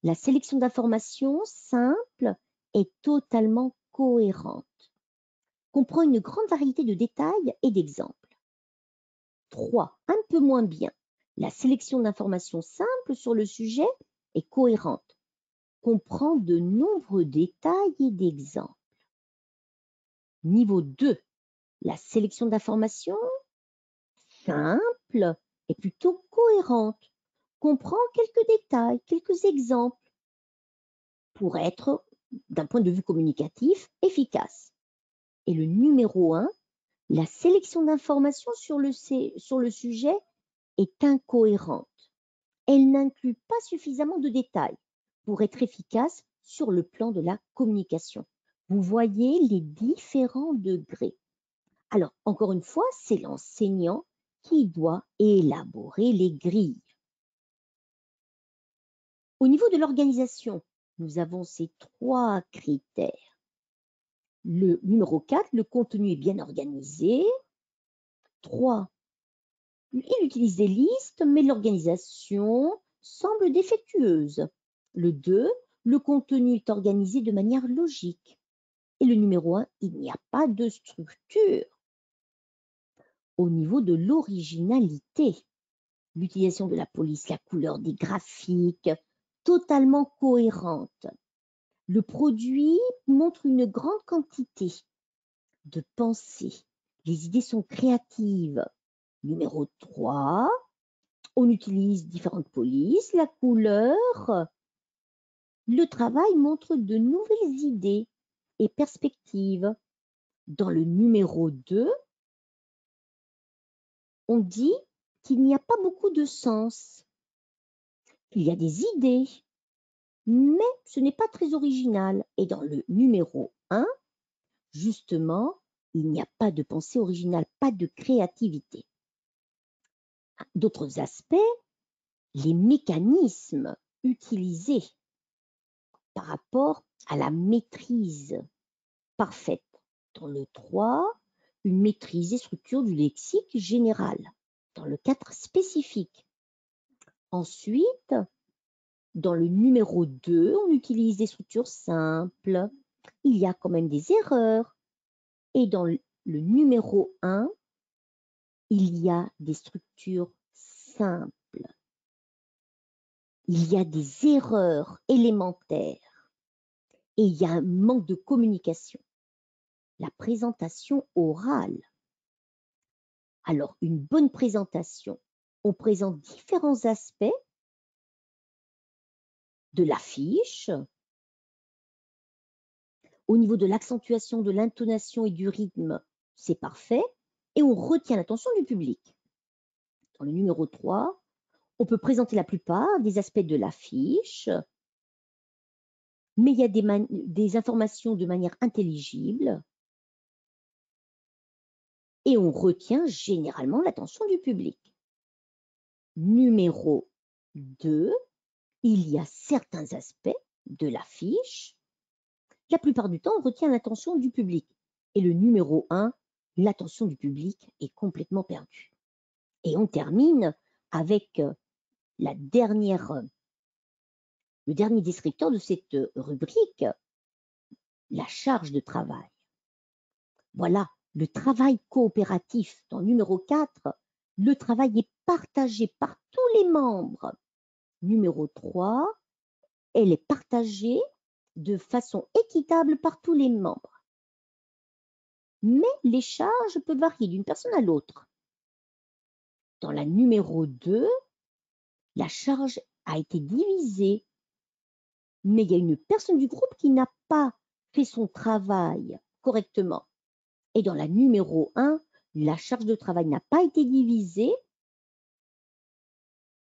la sélection d'informations simple et totalement cohérente, comprend une grande variété de détails et d'exemples. 3. Un peu moins bien. La sélection d'informations simples sur le sujet est cohérente, comprend de nombreux détails et d'exemples. Niveau 2. La sélection d'informations simple est plutôt cohérente, comprend quelques détails, quelques exemples pour être, d'un point de vue communicatif, efficace. Et le numéro 1, la sélection d'informations sur le sujet est incohérente. Elle n'inclut pas suffisamment de détails pour être efficace sur le plan de la communication. Vous voyez les différents degrés. Alors, encore une fois, c'est l'enseignant qui doit élaborer les grilles. Au niveau de l'organisation, nous avons ces 3 critères. Le numéro 4, le contenu est bien organisé. 3, il utilise des listes, mais l'organisation semble défectueuse. Le 2, le contenu est organisé de manière logique. Et le numéro 1, il n'y a pas de structure. Au niveau de l'originalité, l'utilisation de la police, la couleur des graphiques, totalement cohérente. Le produit montre une grande quantité de pensées. Les idées sont créatives. Numéro 3, on utilise différentes polices, la couleur. Le travail montre de nouvelles idées et perspectives. Dans le numéro 2, on dit qu'il n'y a pas beaucoup de sens. Il y a des idées, mais ce n'est pas très original. Et dans le numéro 1, justement, il n'y a pas de pensée originale, pas de créativité. D'autres aspects, les mécanismes utilisés par rapport à la maîtrise parfaite. Dans le 3, une maîtrise des structures du lexique général. Dans le 4, spécifique. Ensuite, dans le numéro 2, on utilise des structures simples. Il y a quand même des erreurs. Et dans le numéro 1, il y a des structures simples. Il y a des erreurs élémentaires. Et il y a un manque de communication. La présentation orale. Alors, une bonne présentation, on présente différents aspects de l'affiche. Au niveau de l'accentuation, de l'intonation et du rythme, c'est parfait. Et on retient l'attention du public. Dans le numéro 3, on peut présenter la plupart des aspects de l'affiche, mais il y a des informations de manière intelligible et on retient généralement l'attention du public. Numéro 2, il y a certains aspects de l'affiche. La plupart du temps, on retient l'attention du public. Et le numéro 1, l'attention du public est complètement perdue. Et on termine avec le dernier descripteur de cette rubrique, la charge de travail. Voilà, le travail coopératif. Dans le numéro 4, le travail est partagé par tous les membres. Numéro 3, elle est partagée de façon équitable par tous les membres. Mais les charges peuvent varier d'une personne à l'autre. Dans la numéro 2, la charge a été divisée, mais il y a une personne du groupe qui n'a pas fait son travail correctement. Et dans la numéro 1, la charge de travail n'a pas été divisée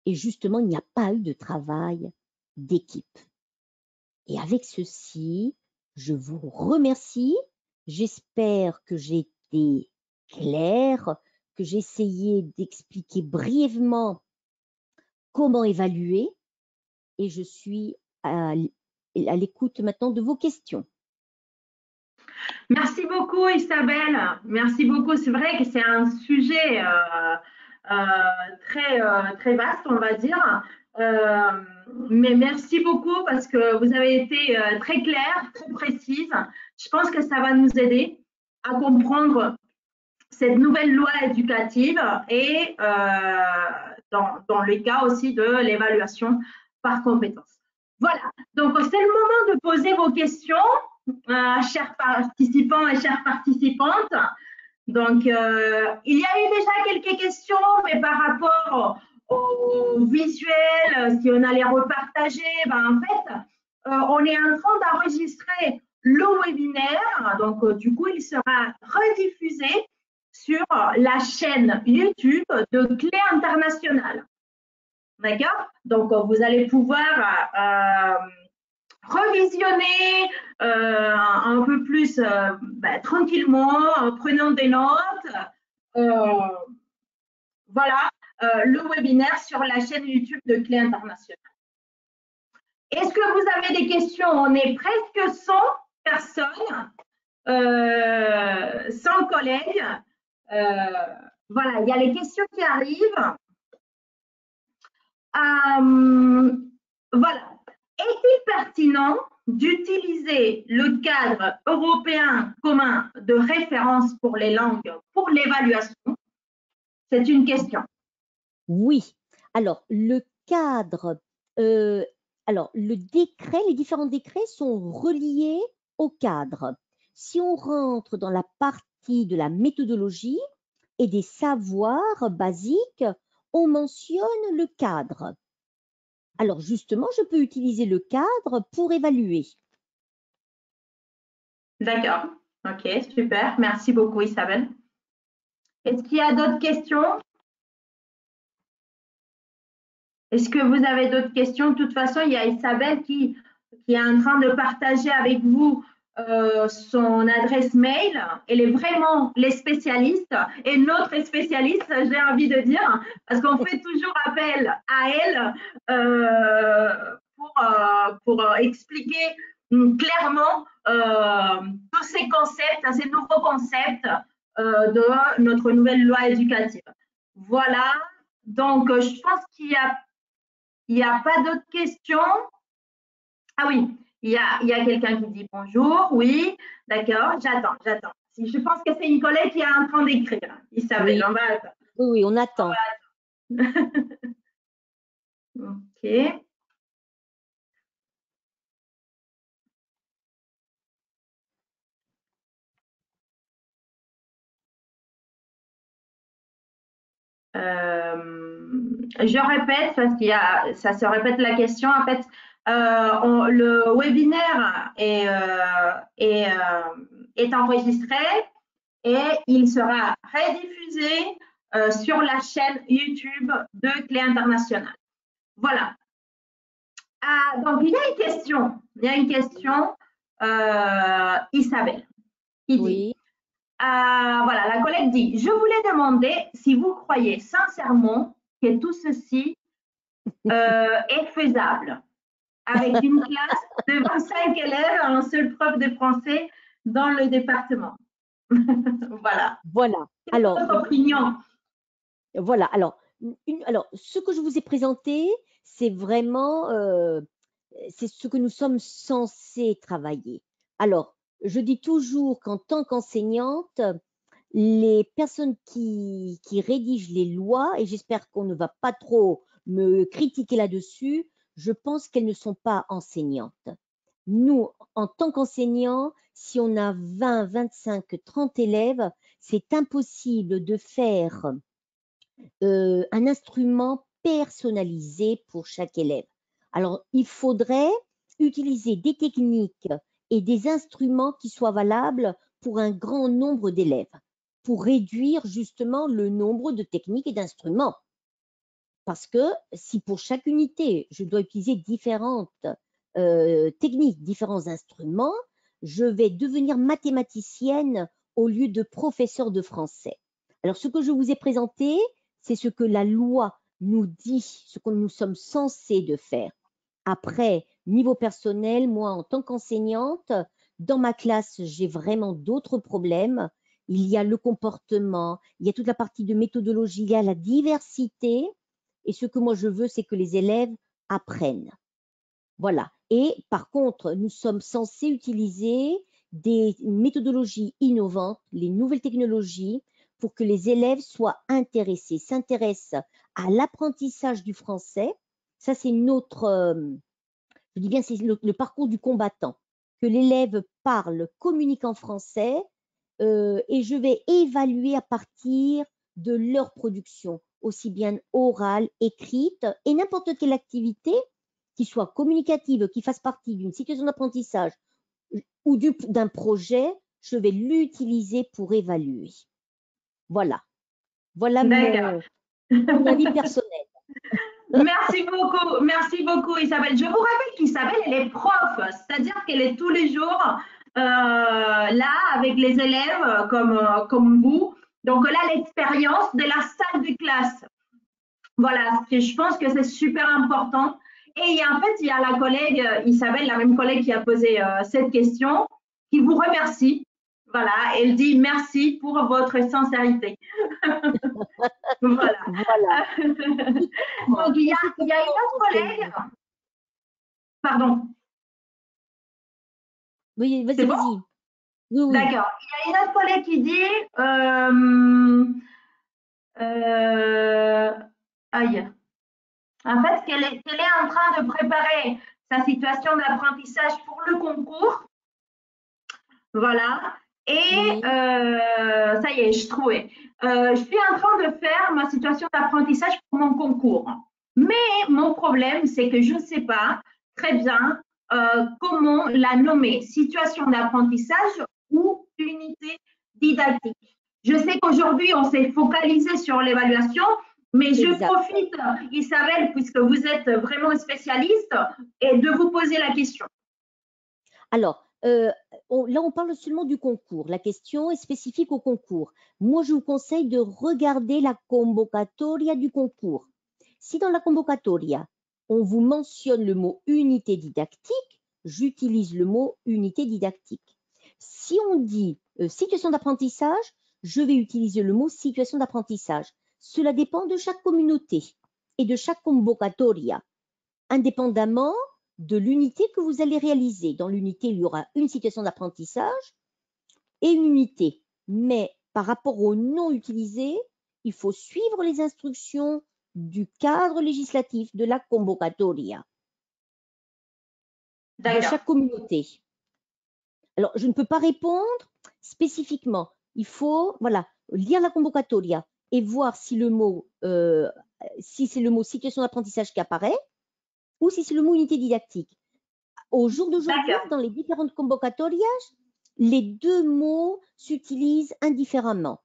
et justement, il n'y a pas eu de travail d'équipe. Et avec ceci, je vous remercie. J'espère que j'ai été claire, que j'ai essayé d'expliquer brièvement comment évaluer et je suis à l'écoute maintenant de vos questions. Merci beaucoup Isabelle, merci beaucoup. C'est vrai que c'est un sujet très vaste, on va dire. Mais merci beaucoup parce que vous avez été très claire, très précise. Je pense que ça va nous aider à comprendre cette nouvelle loi éducative et dans le cas aussi de l'évaluation par compétences. Voilà, donc c'est le moment de poser vos questions, chers participants et chères participantes. Donc, il y a eu déjà quelques questions, mais par rapport au visuel, si on allait repartager, ben, en fait, on est en train d'enregistrer le webinaire. Donc, du coup, il sera rediffusé sur la chaîne YouTube de Clé Internationale. D'accord? Donc, vous allez pouvoir revisionner un peu plus tranquillement, en prenant des notes. Voilà, le webinaire sur la chaîne YouTube de Clé Internationale. Est-ce que vous avez des questions? On est presque 100 personnes, 100 collègues. Voilà, il y a les questions qui arrivent. Voilà. Est-il pertinent d'utiliser le cadre européen commun de référence pour les langues pour l'évaluation? C'est une question. Oui. Alors, le cadre, le décret, les différents décrets sont reliés au cadre. Si on rentre dans la partie de la méthodologie et des savoirs basiques, on mentionne le cadre. Alors justement, je peux utiliser le cadre pour évaluer. D'accord. Ok, super. Merci beaucoup, Isabelle. Est-ce qu'il y a d'autres questions? Est-ce que vous avez d'autres questions? De toute façon, il y a Isabelle qui est en train de partager avec vous son adresse mail. Elle est vraiment les spécialistes et notre spécialiste, j'ai envie de dire, parce qu'on fait toujours appel à elle pour expliquer clairement tous ces concepts, ces nouveaux concepts de notre nouvelle loi éducative. Voilà, donc je pense qu'il n'y a pas d'autres questions. Ah oui, il y a quelqu'un qui dit bonjour. Oui, d'accord, j'attends. Je pense que c'est une collègue qui est en train d'écrire. Isabelle, oui. On va attendre. Oui, on attend. Ok. Je répète, parce qu'il y a, ça se répète la question. En fait, le webinaire est enregistré et il sera rediffusé sur la chaîne YouTube de Clé Internationale. Voilà. Donc, il y a une question. Isabelle, qui dit, Oui. voilà, la collègue dit, je voulais demander si vous croyez sincèrement que tout ceci est faisable avec une classe de 25 élèves, un seul prof de français dans le département. Voilà. Voilà. Quelle est votre opinion? Voilà. Alors, ce que je vous ai présenté, c'est vraiment c'est ce que nous sommes censés travailler. Alors, je dis toujours qu'en tant qu'enseignante, les personnes qui rédigent les lois, et j'espère qu'on ne va pas trop me critiquer là-dessus, je pense qu'elles ne sont pas enseignantes. Nous, en tant qu'enseignants, si on a 20, 25, 30 élèves, c'est impossible de faire un instrument personnalisé pour chaque élève. Alors, il faudrait utiliser des techniques et des instruments qui soient valables pour un grand nombre d'élèves, pour réduire justement le nombre de techniques et d'instruments. Parce que si pour chaque unité, je dois utiliser différentes techniques, différents instruments, je vais devenir mathématicienne au lieu de professeur de français. Alors, ce que je vous ai présenté, c'est ce que la loi nous dit, ce que nous sommes censés de faire. Après, niveau personnel, moi, en tant qu'enseignante, dans ma classe, j'ai vraiment d'autres problèmes. il y a le comportement, il y a toute la partie de méthodologie, il y a la diversité. Et ce que moi je veux, c'est que les élèves apprennent. Voilà. Et par contre, nous sommes censés utiliser des méthodologies innovantes, les nouvelles technologies, pour que les élèves soient intéressés, s'intéressent à l'apprentissage du français. Ça, c'est notre, je dis bien, c'est le parcours du combattant. Que l'élève parle, communique en français, et je vais évaluer à partir de leur production, aussi bien orale, écrite, et n'importe quelle activité qui soit communicative, qui fasse partie d'une situation d'apprentissage ou d'un projet, je vais l'utiliser pour évaluer. Voilà. Voilà mon avis personnel. Merci beaucoup Isabelle. Je vous rappelle qu'Isabelle, elle est prof, c'est-à-dire qu'elle est tous les jours là avec les élèves comme vous. Donc, elle a l'expérience de la salle de classe. Voilà, je pense que c'est super important. Et en fait, il y a la collègue Isabelle, la même collègue qui a posé cette question, qui vous remercie. Voilà, elle dit merci pour votre sincérité. Voilà. Voilà. Donc, il y a une autre collègue. Pardon. Oui, vas-y, Bon, vas-y. Oui, oui. d'accord. Il y a une autre collègue qui dit aïe. En fait, qu'elle est en train de préparer sa situation d'apprentissage pour le concours. Voilà. Et ça y est, je trouvais. Je suis en train de faire ma situation d'apprentissage pour mon concours. Mais mon problème, c'est que je ne sais pas très bien comment la nommer, situation d'apprentissage ou unité didactique. Je sais qu'aujourd'hui, on s'est focalisé sur l'évaluation, mais je profite, Isabelle, puisque vous êtes vraiment spécialiste, et de vous poser la question. Alors, là, on parle seulement du concours. La question est spécifique au concours. Moi, je vous conseille de regarder la convocatoria du concours. Si dans la convocatoria, on vous mentionne le mot unité didactique, j'utilise le mot unité didactique. Si on dit situation d'apprentissage, je vais utiliser le mot situation d'apprentissage. Cela dépend de chaque communauté et de chaque convocatoria, indépendamment de l'unité que vous allez réaliser. Dans l'unité, il y aura une situation d'apprentissage et une unité. Mais par rapport au nom utilisé, il faut suivre les instructions du cadre législatif de la convocatoria de chaque communauté. Alors, je ne peux pas répondre spécifiquement. Il faut lire la convocatoria et voir si le mot, si c'est le mot situation d'apprentissage qui apparaît ou si c'est le mot unité didactique. Au jour d'aujourd'hui, dans les différentes convocatorias, les deux mots s'utilisent indifféremment.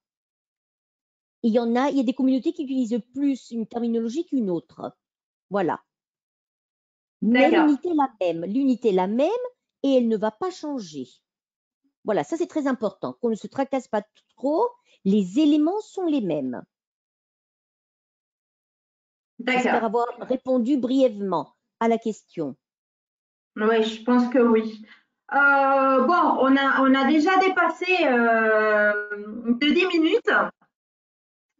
Il y a des communautés qui utilisent plus une terminologie qu'une autre. Voilà. Mais l'unité est la même et elle ne va pas changer. Voilà, ça c'est très important, qu'on ne se tracasse pas trop, les éléments sont les mêmes. J'espère avoir répondu brièvement à la question. Oui, je pense que oui. Bon, on a déjà dépassé de 10 minutes.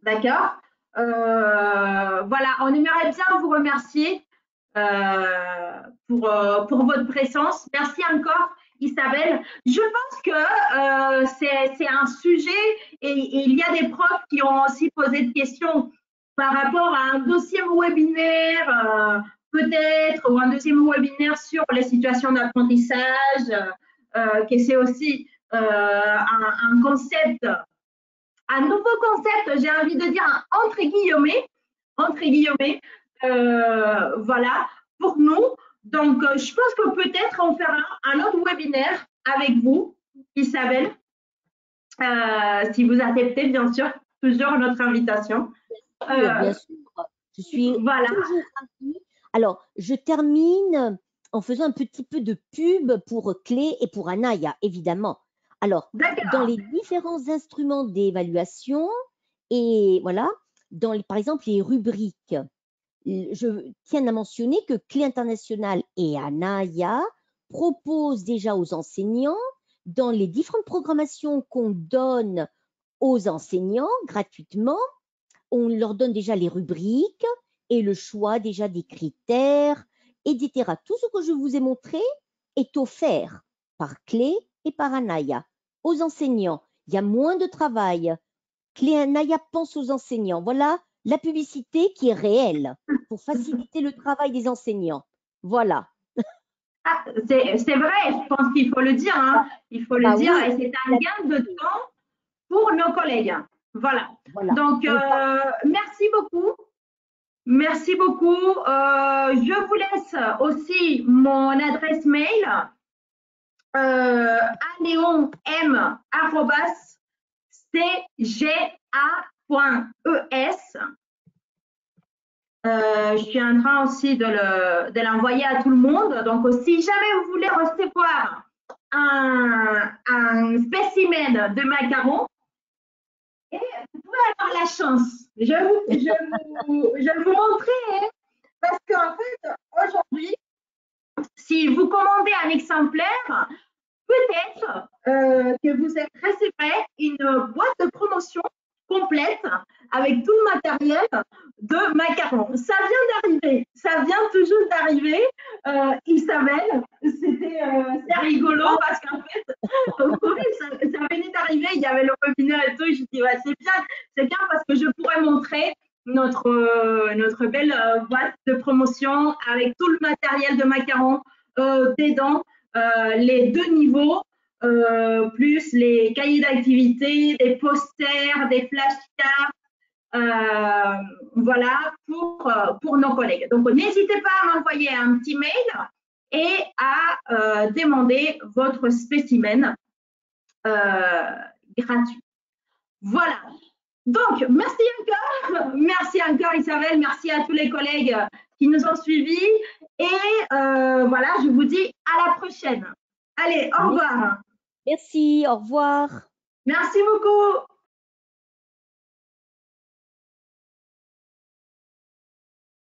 D'accord. Voilà, on aimerait bien vous remercier pour votre présence. Merci encore, Isabelle. Je pense que c'est un sujet et il y a des profs qui ont aussi posé des questions par rapport à un deuxième webinaire, peut-être, ou un deuxième webinaire sur les situations d'apprentissage, que c'est aussi un concept, un nouveau concept, j'ai envie de dire entre guillemets, voilà, pour nous. Donc, je pense que peut-être on fera un autre webinaire avec vous, Isabelle, si vous acceptez, bien sûr, toujours notre invitation. Bien sûr, je suis toujours ravie. Alors, je termine en faisant un petit peu de pub pour Clé et pour Anaya, évidemment. Alors, dans les différents instruments d'évaluation et voilà, par exemple les rubriques, je tiens à mentionner que Clé internationale et Anaya proposent déjà aux enseignants, dans les différentes programmations qu'on donne aux enseignants gratuitement. On leur donne déjà les rubriques et le choix déjà des critères, etc. Tout ce que je vous ai montré est offert par Clé et par Anaya aux enseignants. Il y a moins de travail. Clé et Anaya pensent aux enseignants. Voilà la publicité qui est réelle pour faciliter le travail des enseignants. Voilà. Ah, c'est vrai, je pense qu'il faut le dire. Hein. Il faut le dire, oui, et c'est un gain de temps pour nos collègues. Voilà. Donc, merci beaucoup. Merci beaucoup. Je vous laisse aussi mon adresse mail aneon@cga.es. Je suis en train aussi de l'envoyer à tout le monde. Donc, si jamais vous voulez recevoir un spécimen de macaron, et vous pouvez avoir la chance. Je vais vous montrer, parce qu'en fait, aujourd'hui, si vous commandez un exemplaire, peut-être que vous recevrez une boîte de promotion complète avec tout le matériel de macarons. Ça vient d'arriver, ça vient toujours d'arriver. Isabelle, c'est rigolo parce qu'en fait, ça venait d'arriver, il y avait le webinaire et tout. Et je dis, ouais, c'est bien parce que je pourrais montrer notre belle boîte de promotion avec tout le matériel de macarons dedans, les 2 niveaux. Plus les cahiers d'activité, des posters, des flashcards, voilà, pour nos collègues. Donc, n'hésitez pas à m'envoyer un petit mail et à demander votre spécimen gratuit. Voilà. Donc, merci encore Isabelle, merci à tous les collègues qui nous ont suivis et voilà, je vous dis à la prochaine. Allez, au revoir. Merci, au revoir. Merci beaucoup.